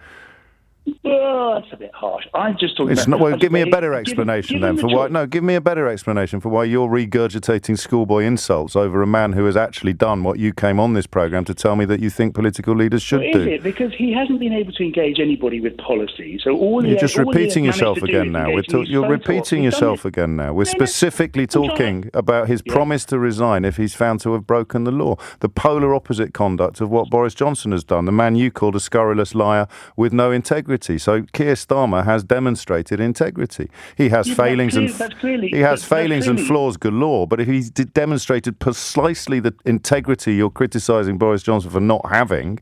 Well, that's a bit harsh. I'm just talking about... give me a better explanation then for why... No, give me a better explanation for why you're regurgitating schoolboy insults over a man who has actually done what you came on this programme to tell me that you think political leaders should do. Is it? Because he hasn't been able to engage anybody with policy. So you're just repeating yourself again now. You're repeating yourself again now. We're specifically talking about his promise to resign if he's found to have broken the law. The polar opposite conduct of what Boris Johnson has done, the man you called a scurrilous liar with no integrity. So Keir Starmer has demonstrated integrity. He has failings and flaws galore. But if he's demonstrated precisely the integrity you're criticising Boris Johnson for not having,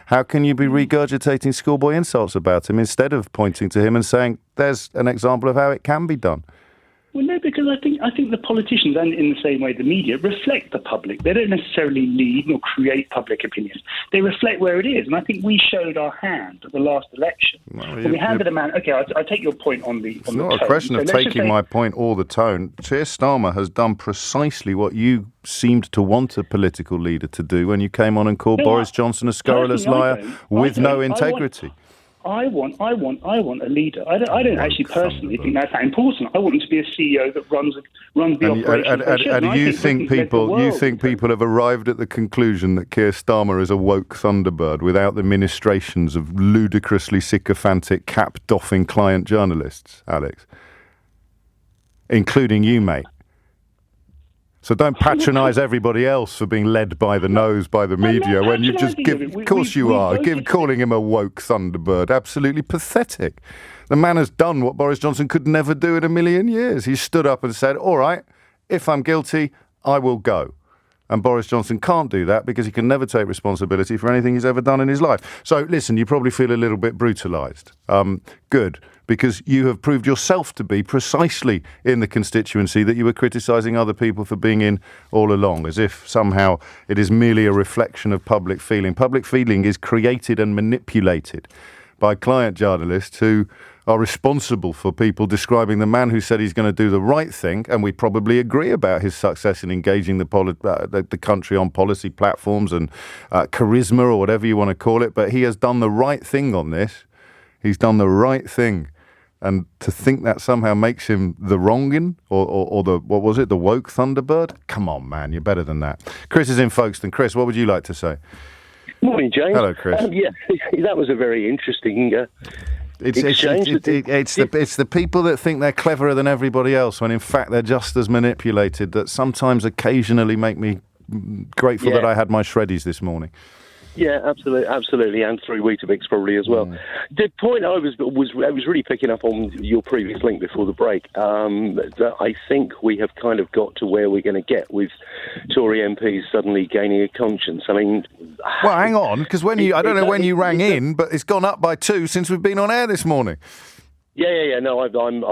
how can you be regurgitating schoolboy insults about him instead of pointing to him and saying there's an example of how it can be done? Well, no, because I think the politicians, and in the same way the media, reflect the public. They don't necessarily lead nor create public opinion. They reflect where it is. And I think we showed our hand at the last election. When we handed a man... OK, I take your point on the... It's not a question of taking my point or the tone. Keir Starmer has done precisely what you seemed to want a political leader to do when you came on and called Boris Johnson a scurrilous liar with no integrity. I want a leader. I don't actually personally think that's that important. I want him to be a CEO that runs the operation. And you think people have arrived at the conclusion that Keir Starmer is a woke thunderbird without the ministrations of ludicrously sycophantic cap-doffing client journalists, Alex? including you, mate. So don't patronise everybody else for being led by the nose by the media when you just give... Of course you are. Calling him a woke Thunderbird. Absolutely pathetic. The man has done what Boris Johnson could never do in a million years. He stood up and said, all right, if I'm guilty, I will go. And Boris Johnson can't do that because he can never take responsibility for anything he's ever done in his life. So, listen, you probably feel a little bit brutalised. Good, because you have proved yourself to be precisely in the constituency that you were criticising other people for being in all along, as if somehow it is merely a reflection of public feeling. Public feeling is created and manipulated by client journalists who are responsible for people describing the man who said he's going to do the right thing, and we probably agree about his success in engaging the country on policy platforms and charisma or whatever you want to call it, but he has done the right thing on this. He's done the right thing. And to think that somehow makes him the wrongin or the, what was it, the woke Thunderbird? Come on, man, you're better than that. Chris is in Folkestone. Chris, what would you like to say? Morning, James. Hello, Chris. Yeah, that was a very interesting exchange. It's the people that think they're cleverer than everybody else when in fact they're just as manipulated that sometimes occasionally make me grateful that I had my shreddies this morning. Yeah, absolutely, and 3 Weetabix probably as well. The point I was really picking up on your previous link before the break. That I think we have kind of got to where we're going to get with Tory MPs suddenly gaining a conscience. I mean, well, hang on, because I don't know when you rang in, but it's gone up by 2 since we've been on air this morning. Yeah. No, I'm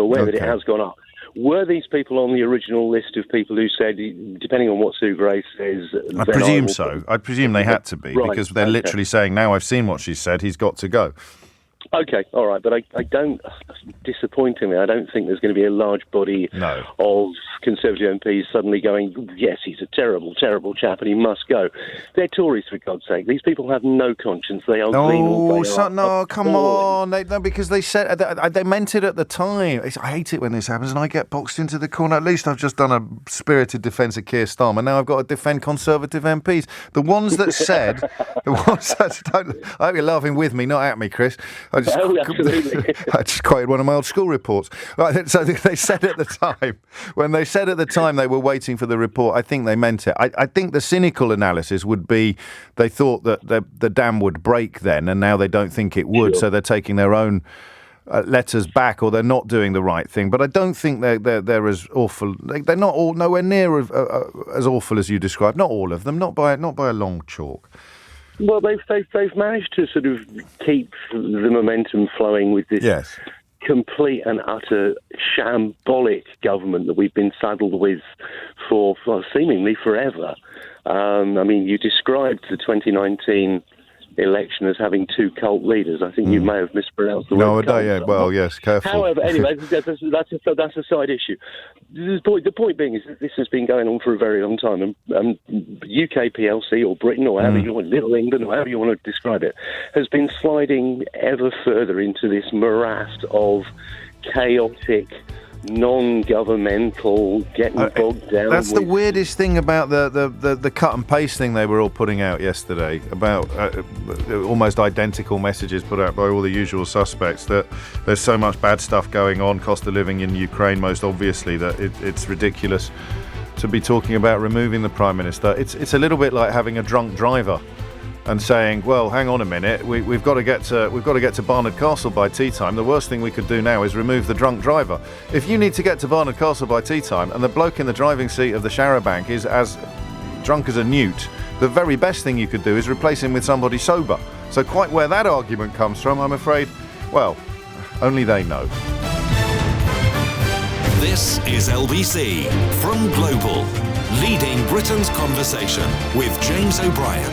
aware that it has gone up. Were these people on the original list of people who said, depending on what Sue Gray says... I presume so. I presume they had to be, because they're literally saying, now I've seen what she said, he's got to go. Okay, all right, but I don't, disappointingly, I don't think there's going to be a large body of Conservative MPs suddenly going, yes, he's a terrible, terrible chap and he must go. They're Tories, for God's sake. These people have no conscience. They are venal. Come on. Because they said, they meant it at the time. I hate it when this happens and I get boxed into the corner. At least I've just done a spirited defence of Keir Starmer. Now I've got to defend Conservative MPs. The ones that said, I hope you're laughing with me, not at me, Chris. Absolutely. I just quoted one of my old school reports. Right, so they said at the time, when they said at the time they were waiting for the report, I think they meant it. I think the cynical analysis would be they thought that the dam would break then, and now they don't think it would, so they're taking their own letters back, or they're not doing the right thing. But I don't think they're as awful. They're not all nowhere near as awful as you described. Not all of them. Not by a long chalk. Well, they've managed to sort of keep the momentum flowing with this complete and utter shambolic government that we've been saddled with for seemingly forever. I mean, you described the 2019 election as having 2 cult leaders. I think you may have mispronounced the word cult. Yeah, well, yes, careful. However, anyway, that's a side issue. The point being is that this has been going on for a very long time, and UK PLC or Britain or however you want, Little England or however you want to describe it, has been sliding ever further into this morass of chaotic, non-governmental, getting bogged down. That's the weirdest thing about the cut and paste thing they were all putting out yesterday, about almost identical messages put out by all the usual suspects, that there's so much bad stuff going on, cost of living in Ukraine most obviously, that it's ridiculous to be talking about removing the Prime Minister. It's a little bit like having a drunk driver and saying, well, hang on a minute, we've got to get to Barnard Castle by tea time. The worst thing we could do now is remove the drunk driver. If you need to get to Barnard Castle by tea time and the bloke in the driving seat of the Charabanc is as drunk as a newt, the very best thing you could do is replace him with somebody sober. So quite where that argument comes from, I'm afraid, well, only they know. This is LBC from Global, leading Britain's conversation with James O'Brien.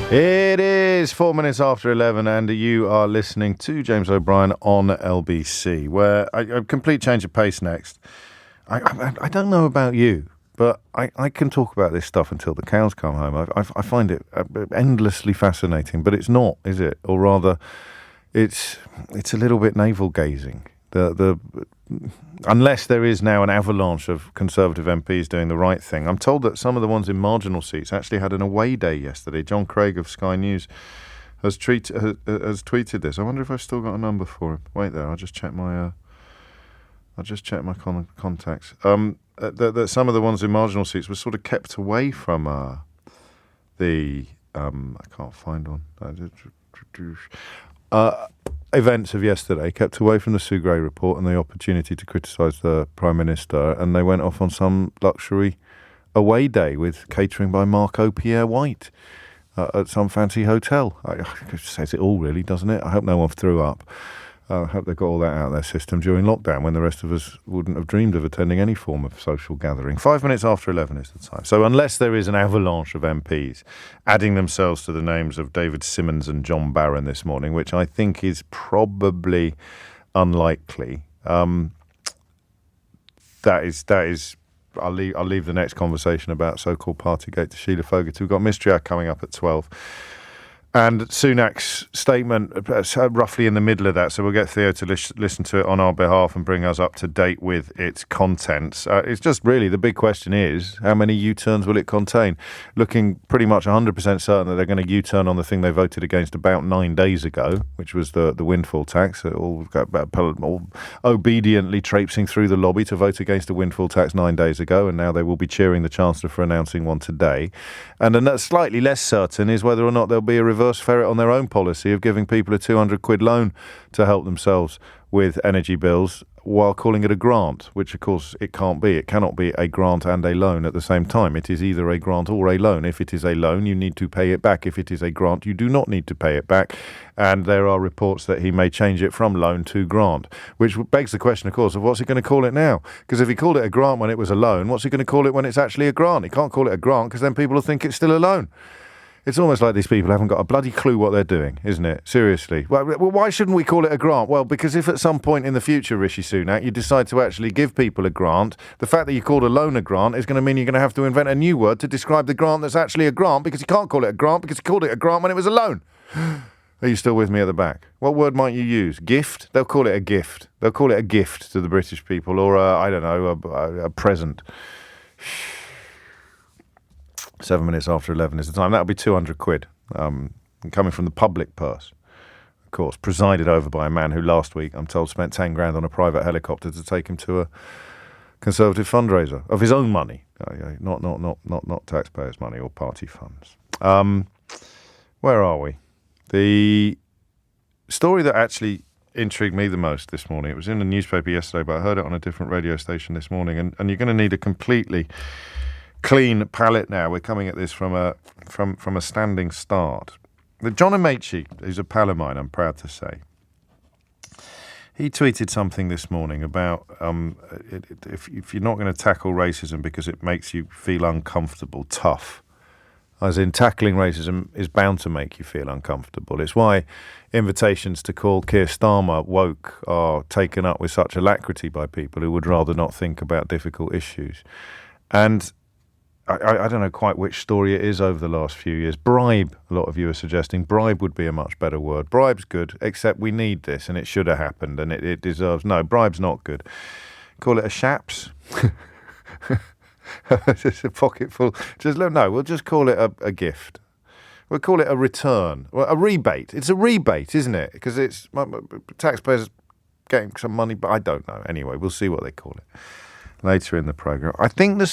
It is 4 minutes after 11 and you are listening to James O'Brien on LBC, where a complete change of pace next. I don't know about you, but I can talk about this stuff until the cows come home. I find it endlessly fascinating, but it's not, is it? Or rather, it's a little bit navel-gazing. Unless there is now an avalanche of Conservative MPs doing the right thing. I'm told that some of the ones in marginal seats actually had an away day yesterday. John Craig of Sky News has tweeted this. I wonder if I've still got a number for him. Wait there, I'll just check my contacts. That some of the ones in marginal seats were sort of kept away from the I can't find one. Events of yesterday, kept away from the Sue Gray report and the opportunity to criticise the Prime Minister, and they went off on some luxury away day with catering by Marco Pierre White at some fancy hotel. It says it all, really, doesn't it? I hope no one threw up. I hope they got all that out of their system during lockdown when the rest of us wouldn't have dreamed of attending any form of social gathering. 5 minutes after 11 is the time. So unless there is an avalanche of MPs adding themselves to the names of David Simmons and John Barron this morning, which I think is probably unlikely, that is. I'll leave the next conversation about so-called Partygate to Sheila Fogarty. We've got Mystery Hour coming up at 12. And Sunak's statement, roughly in the middle of that, so we'll get Theo to listen to it on our behalf and bring us up to date with its contents. It's just really, the big question is, how many U-turns will it contain? Looking pretty much 100% certain that they're going to U-turn on the thing they voted against about 9 days ago, which was the windfall tax. All obediently traipsing through the lobby to vote against a windfall tax 9 days ago, and now they will be cheering the Chancellor for announcing one today. And then slightly less certain is whether or not there'll be a reverse ferret on their own policy of giving people a 200 quid loan to help themselves with energy bills while calling it a grant, which of course it can't be. It cannot be a grant and a loan at the same time. It is either a grant or a loan. If it is a loan, you need to pay it back. If it is a grant, you do not need to pay it back. And there are reports that he may change it from loan to grant, which begs the question, of course, of what's he going to call it now? Because if he called it a grant when it was a loan, what's he going to call it when it's actually a grant? He can't call it a grant because then people will think it's still a loan. It's almost like these people haven't got a bloody clue what they're doing, isn't it? Seriously. Well, why shouldn't we call it a grant? Well, because if at some point in the future, Rishi Sunak, you decide to actually give people a grant, the fact that you called a loan a grant is going to mean you're going to have to invent a new word to describe the grant that's actually a grant, because you can't call it a grant because you called it a grant when it was a loan. Are you still with me at the back? What word might you use? Gift? They'll call it a gift. They'll call it a gift to the British people, or a present. 7 minutes after 11 is the time. That'll be 200 quid coming from the public purse, of course, presided over by a man who last week, I'm told, spent 10 grand on a private helicopter to take him to a Conservative fundraiser of his own money, not taxpayers' money or party funds. Where are we? The story that actually intrigued me the most this morning, it was in the newspaper yesterday, but I heard it on a different radio station this morning, and you're going to need a completely clean palette now. We're coming at this from a standing start. John Amaechi, who's a pal of mine, I'm proud to say, he tweeted something this morning about if you're not going to tackle racism because it makes you feel uncomfortable, tough. As in, tackling racism is bound to make you feel uncomfortable. It's why invitations to call Keir Starmer woke are taken up with such alacrity by people who would rather not think about difficult issues. And I don't know quite which story it is over the last few years. Bribe, a lot of you are suggesting. Bribe would be a much better word. Bribe's good, except we need this, and it should have happened, and it deserves... No, bribe's not good. Call it a shaps. Just a pocketful. We'll just call it a gift. We'll call it a return. Well, a rebate. It's a rebate, isn't it? Because it's taxpayers getting some money, but I don't know. Anyway, we'll see what they call it later in the programme. I think the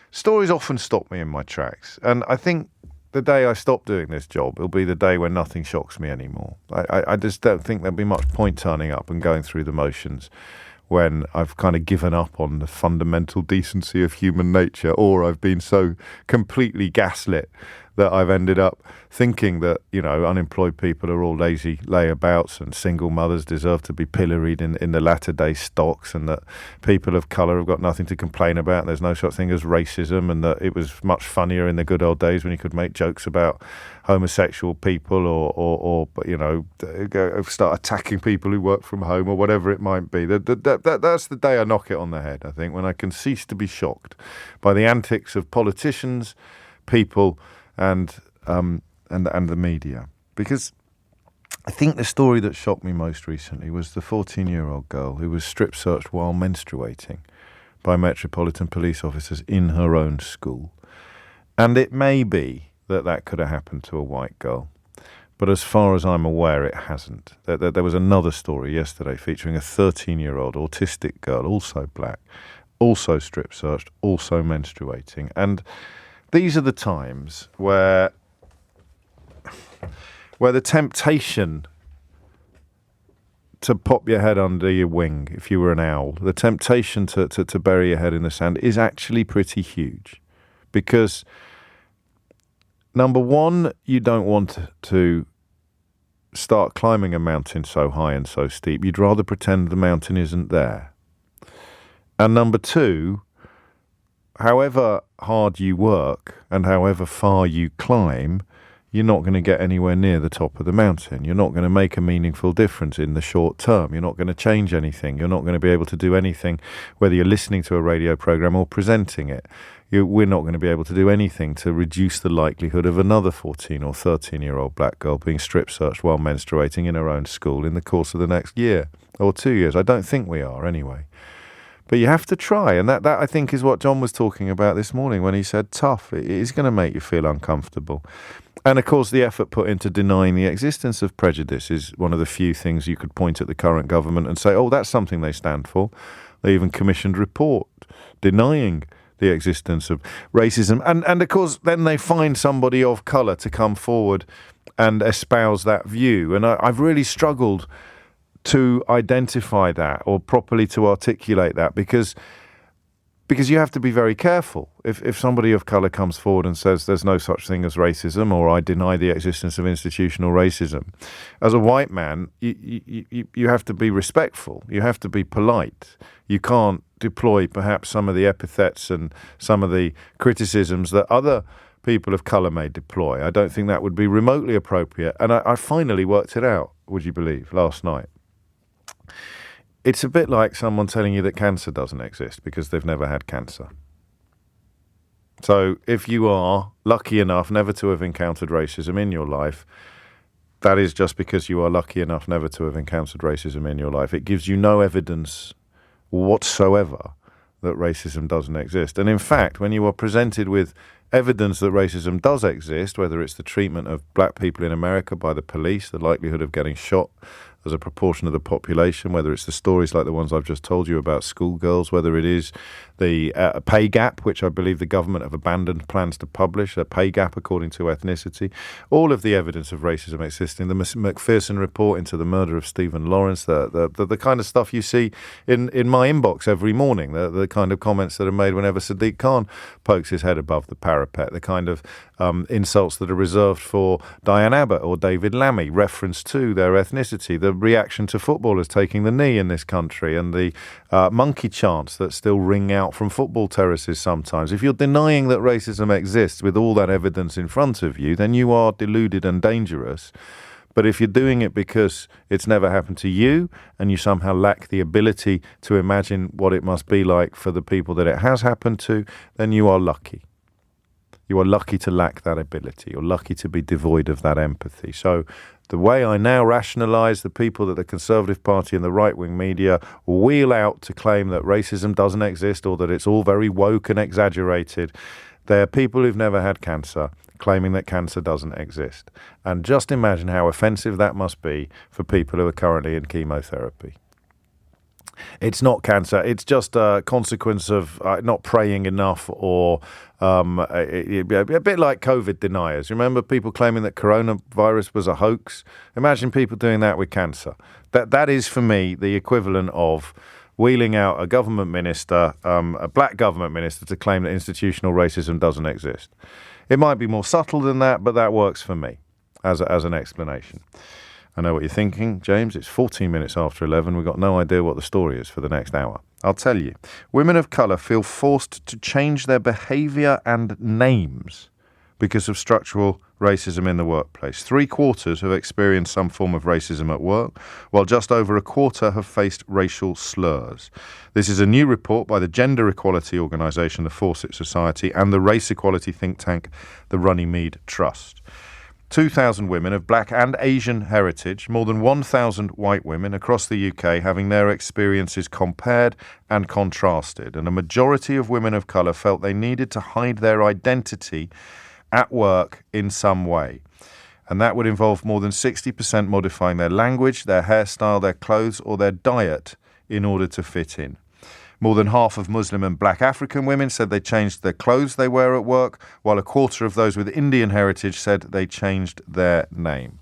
stories often stop me in my tracks, and I think the day I stop doing this job will be the day when nothing shocks me anymore. I just don't think there'll be much point turning up and going through the motions when I've kind of given up on the fundamental decency of human nature, or I've been so completely gaslit that I've ended up thinking that, unemployed people are all lazy layabouts and single mothers deserve to be pilloried in the latter day stocks, and that people of colour have got nothing to complain about. There's no such thing as racism, and that it was much funnier in the good old days when you could make jokes about homosexual people or start attacking people who work from home or whatever it might be. That's the day I knock it on the head, I think, when I can cease to be shocked by the antics of politicians, people, and the media. Because I think the story that shocked me most recently was the 14-year-old girl who was strip-searched while menstruating by Metropolitan Police officers in her own school. And it may be that could have happened to a white girl, But as far as I'm aware, it hasn't. There was another story yesterday featuring a 13-year-old autistic girl, also black, also strip-searched, also menstruating. And these are the times where the temptation to pop your head under your wing, if you were an owl, the temptation to bury your head in the sand is actually pretty huge. Because, number one, you don't want to start climbing a mountain so high and so steep. You'd rather pretend the mountain isn't there. And number two, however hard you work and however far you climb, you're not going to get anywhere near the top of the mountain. You're not going to make a meaningful difference in the short term. You're not going to change anything. You're not going to be able to do anything, whether you're listening to a radio program or presenting it. We're not going to be able to do anything to reduce the likelihood of another 14 or 13-year-old black girl being strip-searched while menstruating in her own school in the course of the next year or 2 years. I don't think we are, anyway. But you have to try, and that I think is what John was talking about this morning when he said tough. It is going to make you feel uncomfortable. And, of course, the effort put into denying the existence of prejudice is one of the few things you could point at the current government and say, oh, that's something they stand for. They even commissioned a report denying the existence of racism. And of course, then they find somebody of colour to come forward and espouse that view. And I've really struggled to identify that or properly to articulate that because you have to be very careful. If somebody of colour comes forward and says there's no such thing as racism or I deny the existence of institutional racism, as a white man, you have to be respectful. You have to be polite. You can't deploy perhaps some of the epithets and some of the criticisms that other people of colour may deploy. I don't think that would be remotely appropriate. And I finally worked it out, would you believe, last night. It's a bit like someone telling you that cancer doesn't exist because they've never had cancer. So if you are lucky enough never to have encountered racism in your life, that is just because you are lucky enough never to have encountered racism in your life. It gives you no evidence whatsoever that racism doesn't exist. And in fact, when you are presented with evidence that racism does exist, whether it's the treatment of black people in America by the police, the likelihood of getting shot as a proportion of the population, whether it's the stories like the ones I've just told you about schoolgirls, whether it is the pay gap, which I believe the government have abandoned plans to publish, a pay gap according to ethnicity, all of the evidence of racism existing, the McPherson report into the murder of Stephen Lawrence, the kind of stuff you see in my inbox every morning, the kind of comments that are made whenever Sadiq Khan pokes his head above the parapet, the kind of insults that are reserved for Diane Abbott or David Lammy, reference to their ethnicity, the reaction to footballers taking the knee in this country, and the monkey chants that still ring out from football terraces sometimes. If you're denying that racism exists with all that evidence in front of you, then you are deluded and dangerous. But if you're doing it because it's never happened to you and you somehow lack the ability to imagine what it must be like for the people that it has happened to, then you are lucky. You are lucky to lack that ability. You're lucky to be devoid of that empathy. So the way I now rationalise the people that the Conservative Party and the right-wing media wheel out to claim that racism doesn't exist or that it's all very woke and exaggerated, they're people who've never had cancer claiming that cancer doesn't exist. And just imagine how offensive that must be for people who are currently in chemotherapy. It's not cancer. It's just a consequence of not praying enough or a bit like COVID deniers. Remember people claiming that coronavirus was a hoax? Imagine people doing that with cancer. That is, for me, the equivalent of wheeling out a government minister, a black government minister, to claim that institutional racism doesn't exist. It might be more subtle than that, but that works for me as an explanation. I know what you're thinking, James. It's 14 minutes after 11. We've got no idea what the story is for the next hour. I'll tell you. Women of colour feel forced to change their behaviour and names because of structural racism in the workplace. 3/4 have experienced some form of racism at work, while just over a quarter have faced racial slurs. This is a new report by the gender equality organisation, the Fawcett Society, and the race equality think tank, the Runnymede Trust. 2,000 women of black and Asian heritage, more than 1,000 white women across the UK having their experiences compared and contrasted. And a majority of women of colour felt they needed to hide their identity at work in some way. And that would involve more than 60% modifying their language, their hairstyle, their clothes, or their diet in order to fit in. More than half of Muslim and black African women said they changed their clothes they wear at work, while a quarter of those with Indian heritage said they changed their name.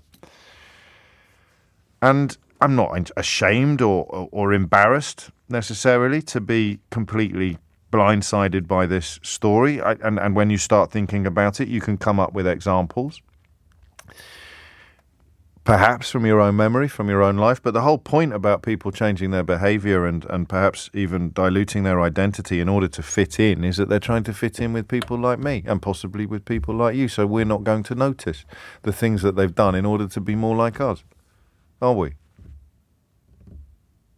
And I'm not ashamed or embarrassed necessarily to be completely blindsided by this story. And when you start thinking about it, you can come up with examples, perhaps from your own memory, from your own life. But the whole point about people changing their behaviour and perhaps even diluting their identity in order to fit in is that they're trying to fit in with people like me and possibly with people like you. So we're not going to notice the things that they've done in order to be more like us, are we?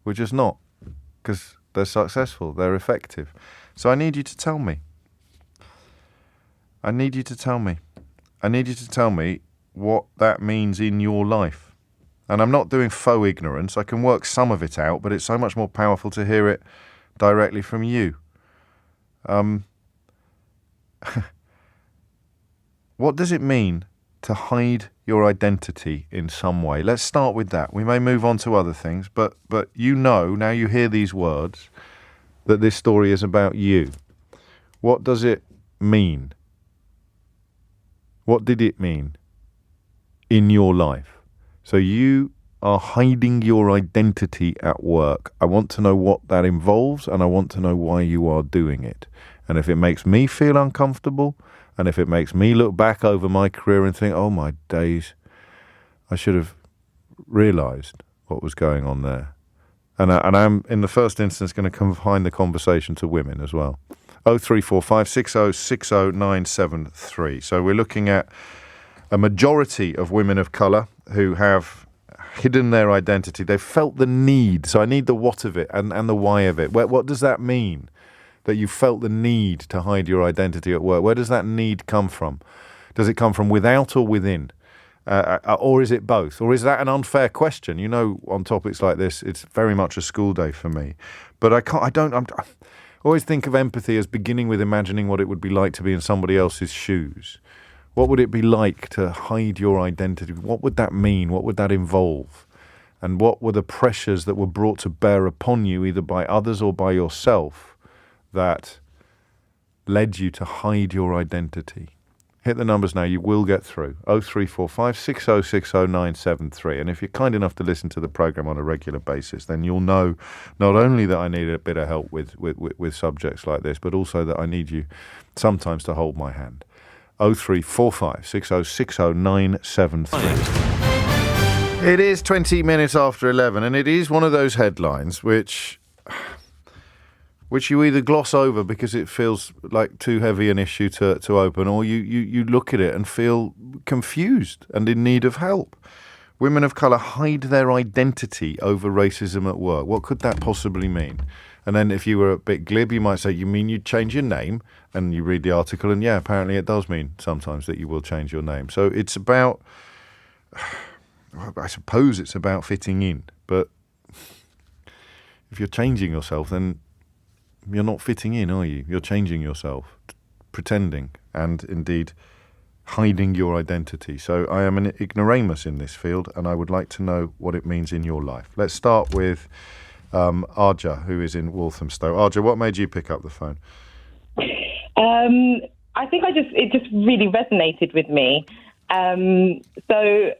We're just not, because they're successful, they're effective. So I need you to tell me. I need you to tell me what that means in your life. And I'm not doing faux ignorance. I can work some of it out, but it's so much more powerful to hear it directly from you. What does it mean to hide your identity in some way? Let's start with that. We may move on to other things, but you know, now you hear these words, that this story is about you. What does it mean? What did it mean in your life? So you are hiding your identity at work. I want to know what that involves, and I want to know why you are doing it. And if it makes me feel uncomfortable, and if it makes me look back over my career and think, oh my days, I should have realised what was going on there. And I'm, in the first instance, going to confine the conversation to women as well. 0345 60 60 973. So we're looking at a majority of women of colour who have hidden their identity. They've felt the need. So I need the what of it and the why of it. What does that mean? That you felt the need to hide your identity at work? Where does that need come from? Does it come from without or within? Or is it both? Or is that an unfair question? You know, on topics like this, it's very much a school day for me. But I always think of empathy as beginning with imagining what it would be like to be in somebody else's shoes. What would it be like to hide your identity? What would that mean? What would that involve? And what were the pressures that were brought to bear upon you, either by others or by yourself, that led you to hide your identity? Hit the numbers now, you will get through. 0345 60 60 973. And if you're kind enough to listen to the programme on a regular basis, then you'll know not only that I need a bit of help with subjects like this, but also that I need you sometimes to hold my hand. 0345 60 60 973. It is 20 minutes after 11, and it is one of those headlines which you either gloss over because it feels like too heavy an issue to open, or you look at it and feel confused and in need of help. Women of colour hide their identity over racism at work. What could that possibly mean? And then if you were a bit glib, you might say, you mean you'd change your name? And you read the article, and yeah, apparently it does mean sometimes that you will change your name. So it's about, I suppose it's about fitting in. But if you're changing yourself, then you're not fitting in, are you? You're changing yourself, pretending, and indeed hiding your identity. So I am an ignoramus in this field, and I would like to know what it means in your life. Let's start with Arja, who is in Walthamstow. Arja, what made you pick up the phone? I think it just really resonated with me. So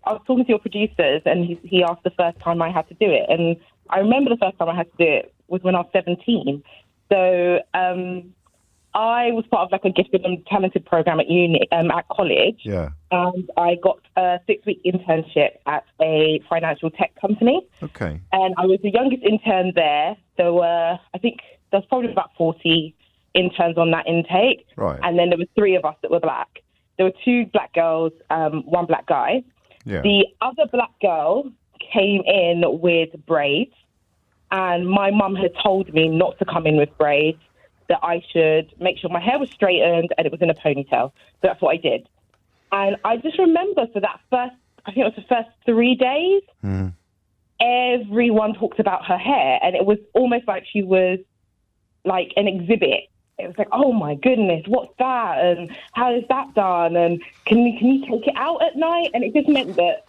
I was talking to your producers, and he asked the first time I had to do it. And I remember the first time I had to do it was when I was 17. So I was part of like a gifted and talented program at college. Yeah. And I got a 6-week internship at a financial tech company. Okay. And I was the youngest intern there. So I think there was probably about 40 interns on that intake. Right. And then there were 3 of us that were black. There were 2 black girls, 1 black guy. Yeah. The other black girl came in with braids. And my mum had told me not to come in with braids, that I should make sure my hair was straightened and it was in a ponytail. So that's what I did. And I just remember for that I think it was the first 3 days, everyone talked about her hair. And it was almost like she was like an exhibit it was like, oh my goodness, what's that? And how is that done? And can you take it out at night? And it just meant that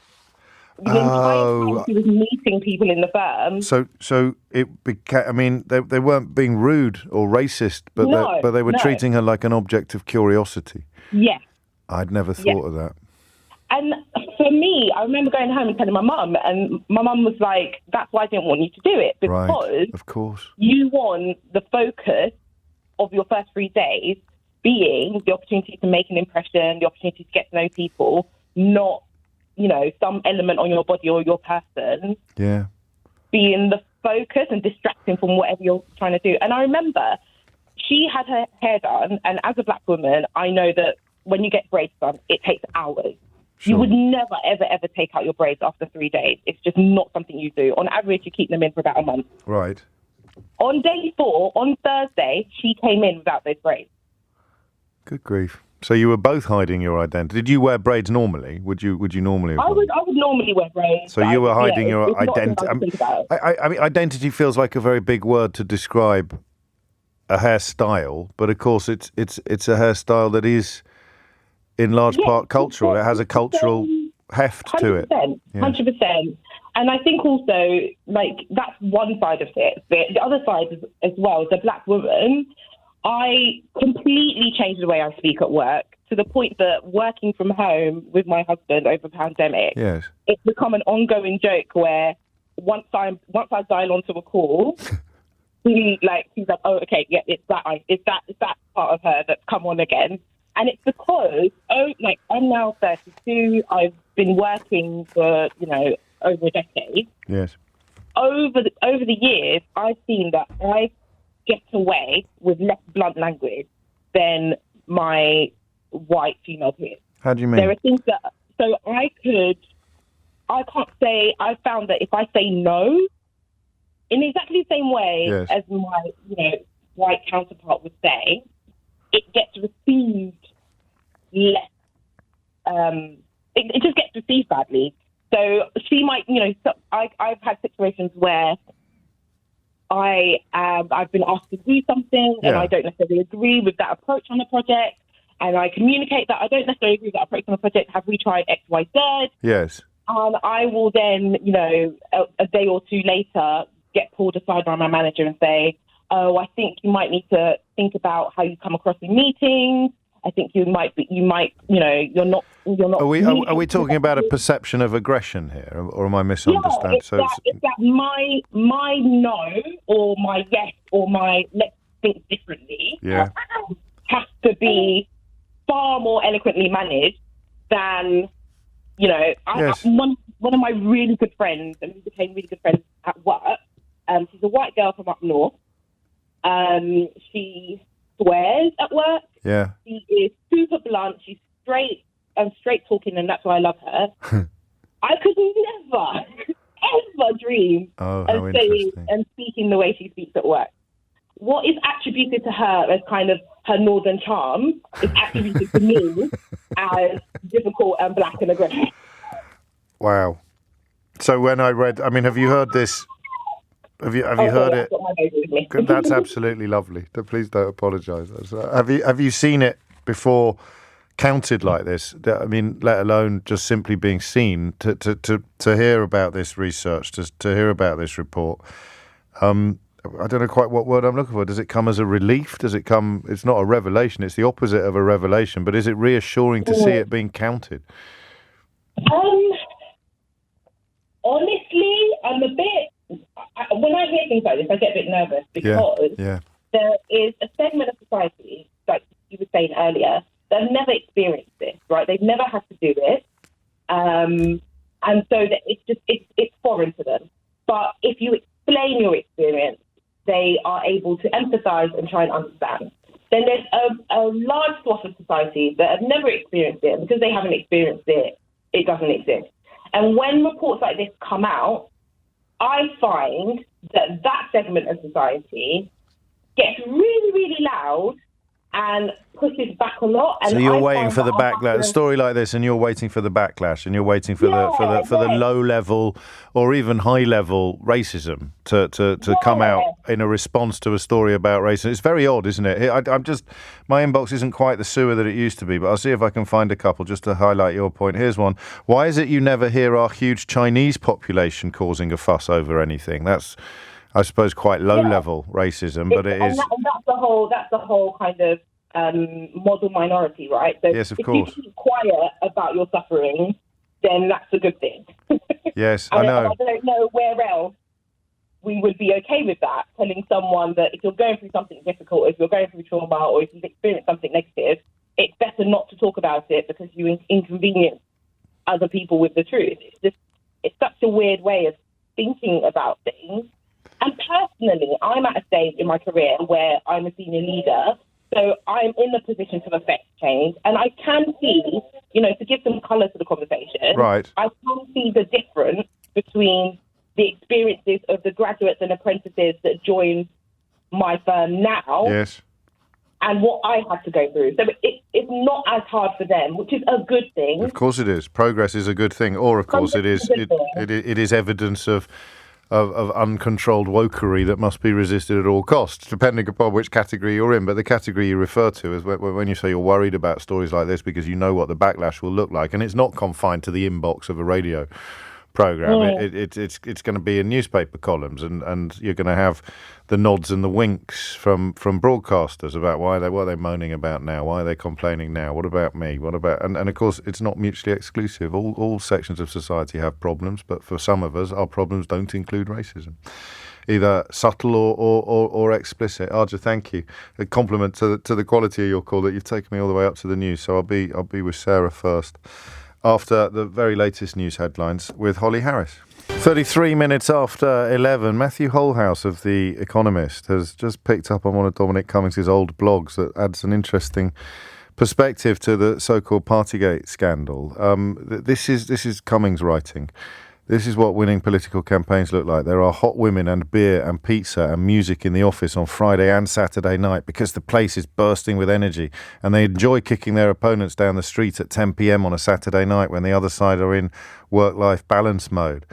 the entire time she was meeting people in the firm. So it became, I mean, they weren't being rude or racist, but they were treating her like an object of curiosity. Yes. I'd never thought of that. And for me, I remember going home and telling my mum, and my mum was like, that's why I didn't want you to do it, because of course, you want the focus of your first 3 days being the opportunity to make an impression, the opportunity to get to know people, not, some element on your body or your person being the focus and distracting from whatever you're trying to do. And I remember she had her hair done, and as a black woman, I know that when you get braids done, it takes hours. Sure. You would never, ever, ever take out your braids after 3 days. It's just not something you do. On average, you keep them in for about a month. Right. On day 4, on Thursday, she came in without those braids. Good grief. So you were both hiding your identity. Did you wear braids normally? Would you normally? I would normally wear braids. So you were hiding your identity. I mean, identity feels like a very big word to describe a hairstyle, but of course it's a hairstyle that is in large part cultural. It has a cultural heft 100%, to it. 100%. And I think also, that's one side of it. The other side as well, as a black woman, I completely changed the way I speak at work, to the point that working from home with my husband over the pandemic, it's become an ongoing joke where once I dial onto a call, he's like, oh, okay, yeah, it's that part of her that's come on again. And it's because, I'm now 32, I've been working for, over a decade. Yes. Over the years, I've seen that I get away with less blunt language than my white female peers. How do you mean? There are things that, so I found that if I say no, in exactly the same way as my, white counterpart would say, it gets received less, it just gets received badly. So she might, I've had situations where I've been asked to do something and I don't necessarily agree with that approach on the project, and I communicate that I don't necessarily agree with that approach on the project. Have we tried X, Y, Z? Yes. And I will then, a day or two later, get pulled aside by my manager and say, oh, I think you might need to think about how you come across in meetings. I think you're not. Are we talking about a perception of aggression here, or am I misunderstanding? Yeah, it's that my no or my yes or my let's think differently has to be far more eloquently managed than one of my really good friends, and we became really good friends at work. She's a white girl from up north. She swears at work. Yeah. She is super blunt. She's straight talking, and that's why I love her. I could never, ever dream of saying and speaking the way she speaks at work. What is attributed to her as kind of her northern charm is attributed to me as difficult and black and aggressive. Wow. So when I read, have you heard this? Have you heard it? That's absolutely lovely. Please don't apologise. Have you seen it before, counted like this? Let alone just simply being seen. To hear about this research, to hear about this report. I don't know quite what word I'm looking for. Does it come as a relief? Does it come? It's not a revelation. It's the opposite of a revelation. But is it reassuring to see it being counted? Honestly, I'm a bit. When I hear things like this, I get a bit nervous because there is a segment of society, like you were saying earlier, that have never experienced this, right? They've never had to do it. And so that it's foreign to them. But if you explain your experience, they are able to empathise and try and understand. Then there's a large swath of society that have never experienced it, and because they haven't experienced it, it doesn't exist. And when reports like this come out, I find that segment of society gets really, really loud and pushes back a lot. And so you're waiting for the backlash. A story like this, and you're waiting for the backlash, and you're waiting for the low level or even high level racism to come out in a response to a story about racism. It's very odd, isn't it? My inbox isn't quite the sewer that it used to be, but I'll see if I can find a couple just to highlight your point. Here's one. Why is it you never hear our huge Chinese population causing a fuss over anything? That's, I suppose, quite low-level racism, but it is. And that's the whole kind of model minority, right? So yes, of course. If you keep quiet about your suffering, then that's a good thing. Yes, I know. I don't know where else we would be okay with that, telling someone that if you're going through something difficult, if you're going through trauma, or if you've experienced something negative, it's better not to talk about it because you inconvenience other people with the truth. It's such a weird way of thinking about things. And personally, I'm at a stage in my career where I'm a senior leader, so I'm in the position to affect change. And I can see, to give some colour to the conversation, right. I can see the difference between the experiences of the graduates and apprentices that join my firm now, yes, and what I had to go through. So it's not as hard for them, which is a good thing. Of course it is. Progress is a good thing. Or, of course, it is evidence of uncontrolled wokery that must be resisted at all costs, depending upon which category you're in. But the category you refer to is when you say you're worried about stories like this because you know what the backlash will look like, and it's not confined to the inbox of a radio programme. It's going to be in newspaper columns, and you're going to have the nods and the winks from broadcasters about what are they moaning about now, why are they complaining now, what about me, and of course it's not mutually exclusive. All sections of society have problems, but for some of us our problems don't include racism, either subtle or explicit. Arja, thank you. A compliment to the quality of your call, that you've taken me all the way up to the news. So I'll be with Sarah first, after the very latest news headlines with Holly Harris. 33 minutes after 11, Matthew Holhouse of The Economist has just picked up on one of Dominic Cummings' old blogs that adds an interesting perspective to the so-called Partygate scandal. This is Cummings writing. This is what winning political campaigns look like. There are hot women and beer and pizza and music in the office on Friday and Saturday night because the place is bursting with energy, and they enjoy kicking their opponents down the street at 10 p.m. on a Saturday night when the other side are in work-life balance mode.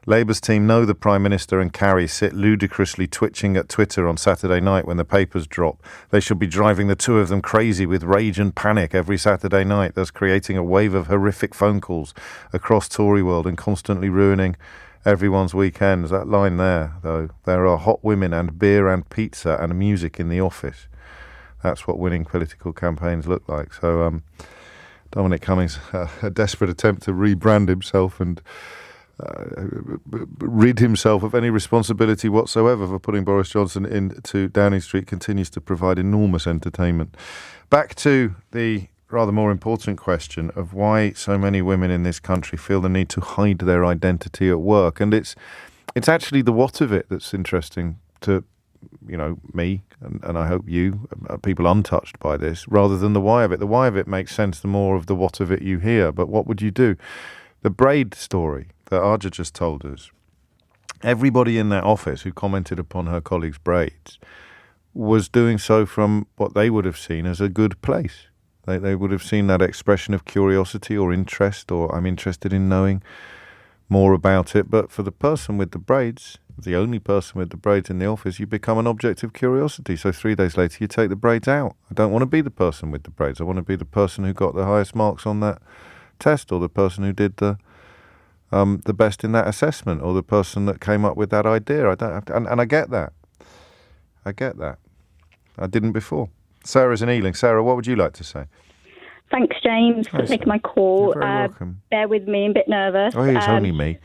Labour's team know the Prime Minister and Carrie sit ludicrously twitching at Twitter on Saturday night when the papers drop. They should be driving the two of them crazy with rage and panic every Saturday night, thus creating a wave of horrific phone calls across Tory world and constantly ruining everyone's weekends. That line there, though, there are hot women and beer and pizza and music in the office. That's what winning political campaigns look like. So Dominic Cummings, a desperate attempt to rebrand himself and rid himself of any responsibility whatsoever for putting Boris Johnson into Downing Street, continues to provide enormous entertainment. Back to the rather more important question of why so many women in this country feel the need to hide their identity at work. And it's actually the what of it that's interesting to me, and I hope you, people untouched by this, rather than the why of it. The why of it makes sense the more of the what of it you hear. But what would you do? The braid story that Arja just told us, everybody in that office who commented upon her colleague's braids was doing so from what they would have seen as a good place. They would have seen that expression of curiosity or interest, or I'm interested in knowing more about it. But for the person with the braids, the only person with the braids in the office, you become an object of curiosity. So 3 days later, you take the braids out. I don't want to be the person with the braids. I want to be the person who got the highest marks on that test, or the person who did the best in that assessment, or the person that came up with that idea. And I get that. I didn't before. Sarah's in Ealing. Sarah, what would you like to say? Thanks, James, for taking my call. You're very welcome. Bear with me, I'm a bit nervous. Oh, it's only me.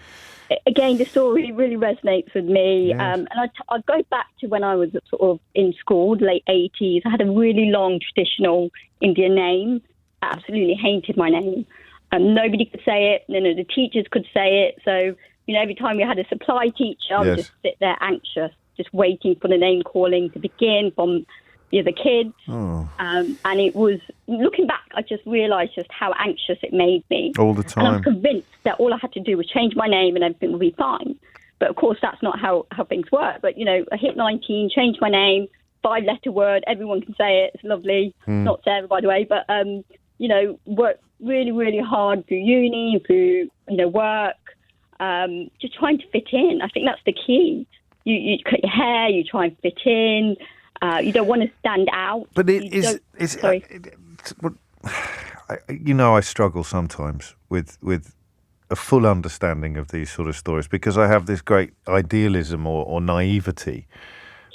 Again, the story really resonates with me. Yes. And I go back to when I was sort of in school, late 80s. I had a really long traditional Indian name. I absolutely hated my name. Nobody could say it. None of the teachers could say it. So, every time we had a supply teacher, I would just sit there anxious, just waiting for the name calling to begin from the other kids. Oh. And it was, looking back, I just realised just how anxious it made me. All the time. And I was convinced that all I had to do was change my name and everything would be fine. But of course, that's not how things work. But, I hit 19, changed my name, 5-letter word. Everyone can say it. It's lovely. Not Sarah, by the way, but work really, really hard through uni, through work, just trying to fit in. I think that's the key. You cut your hair. You try and fit in. You don't want to stand out. But sorry. I struggle sometimes with a full understanding of these sort of stories because I have this great idealism or naivety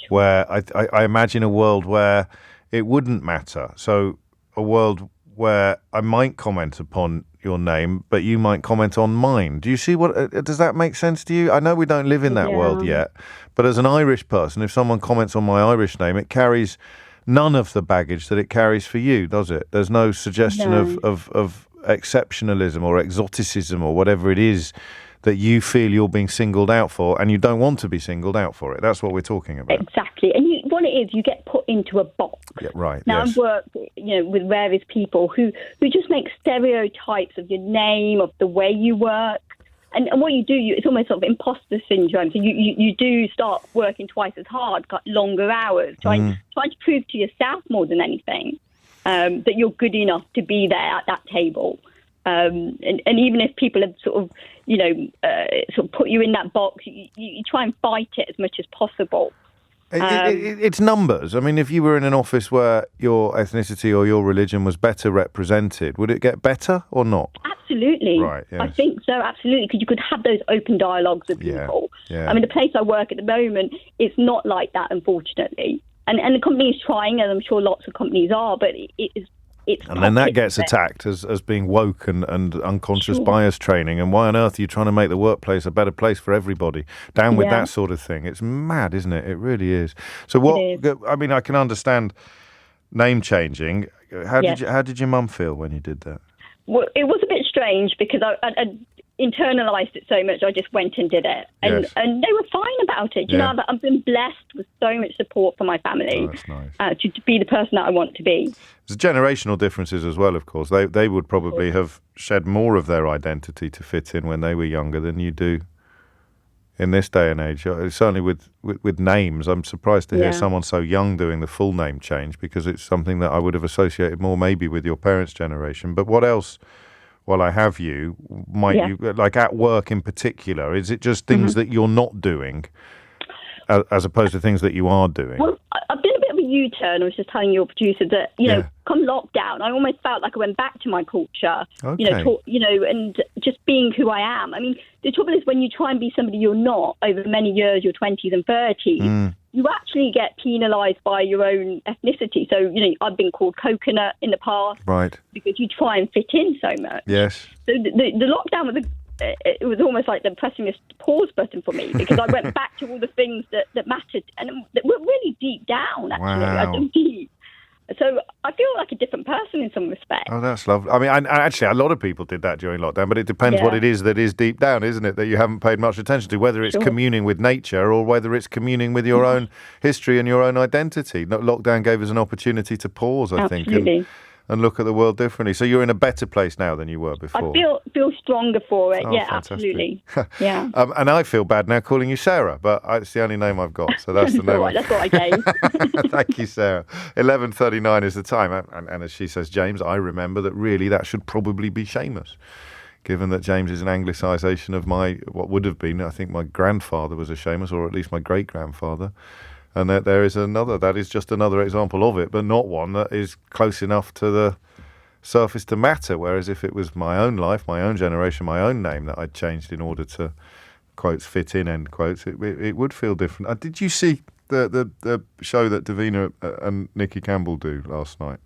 where I imagine a world where it wouldn't matter. So a world where I might comment upon your name, but you might comment on mine. Do you see does that make sense to you? I know we don't live in that world yet, but as an Irish person, if someone comments on my Irish name, it carries none of the baggage that it carries for you, does it? There's no suggestion of exceptionalism or exoticism or whatever it is that you feel you're being singled out for, and you don't want to be singled out for it. That's what we're talking about. Exactly. And what it is, you get put into a box. Yeah, right. Now, yes. I've worked with various people who just make stereotypes of your name, of the way you work. And what you do, it's almost sort of imposter syndrome. So you do start working twice as hard, got longer hours, trying to prove to yourself more than anything that you're good enough to be there at that table. And even if people have sort of put you in that box, you try and fight it as much as possible. It's numbers. I mean, if you were in an office where your ethnicity or your religion was better represented, would it get better or not? Absolutely. Right, yes. I think so, absolutely, because you could have those open dialogues with people. Yeah. I mean, the place I work at the moment, it's not like that, unfortunately. And the company is trying, and I'm sure lots of companies are, but it's and then that gets attacked as being woke and unconscious bias training. And why on earth are you trying to make the workplace a better place for everybody? Down with that sort of thing. It's mad, isn't it? It really is. So I mean, I can understand name changing. How did your mum feel when you did that? Well, it was a bit strange because I internalised it so much. I just went and did it, and they were fine about it. You know, I've been blessed with so much support from my family. Oh, that's nice. To be the person that I want to be. There's generational differences as well, of course. They would probably have shed more of their identity to fit in when they were younger than you do in this day and age. Certainly with names, I'm surprised to hear someone so young doing the full name change, because it's something that I would have associated more maybe with your parents' generation. But what else, while I have you, might you, like at work in particular, is it just things that you're not doing as opposed to things that you are doing? Well, I've been a bit of a U-turn. I was just telling your producer that, come lockdown, I almost felt like I went back to my culture, and just being who I am. I mean, the trouble is when you try and be somebody you're not over many years, your 20s and 30s, you actually get penalised by your own ethnicity. So, I've been called coconut in the past. Right. Because you try and fit in so much. Yes. So the lockdown it was almost like them pressing this pause button for me, because I went back to all the things that mattered and that were really deep down, actually. Wow. I deep. So I feel like a different person in some respects. Oh, that's lovely. I mean, actually, a lot of people did that during lockdown, but it depends what it is that is deep down, isn't it, that you haven't paid much attention to, whether it's communing with nature or whether it's communing with your own history and your own identity. Lockdown gave us an opportunity to pause, I think, and look at the world differently. So you're in a better place now than you were before. I feel stronger for it. Oh, yeah, fantastic. Absolutely. And I feel bad now calling you Sarah, but it's the only name I've got, so that's the name. Right, that's what I gave. Thank you, Sarah. 11:39 is the time, and as she says, James, I remember that really that should probably be Seamus, given that James is an anglicisation of what would have been, I think my grandfather was a Seamus, or at least my great-grandfather. And that there is that is just another example of it, but not one that is close enough to the surface to matter. Whereas if it was my own life, my own generation, my own name that I'd changed in order to, quotes, fit in, end quotes, it would feel different. Did you see the show that Davina and Nikki Campbell do last night?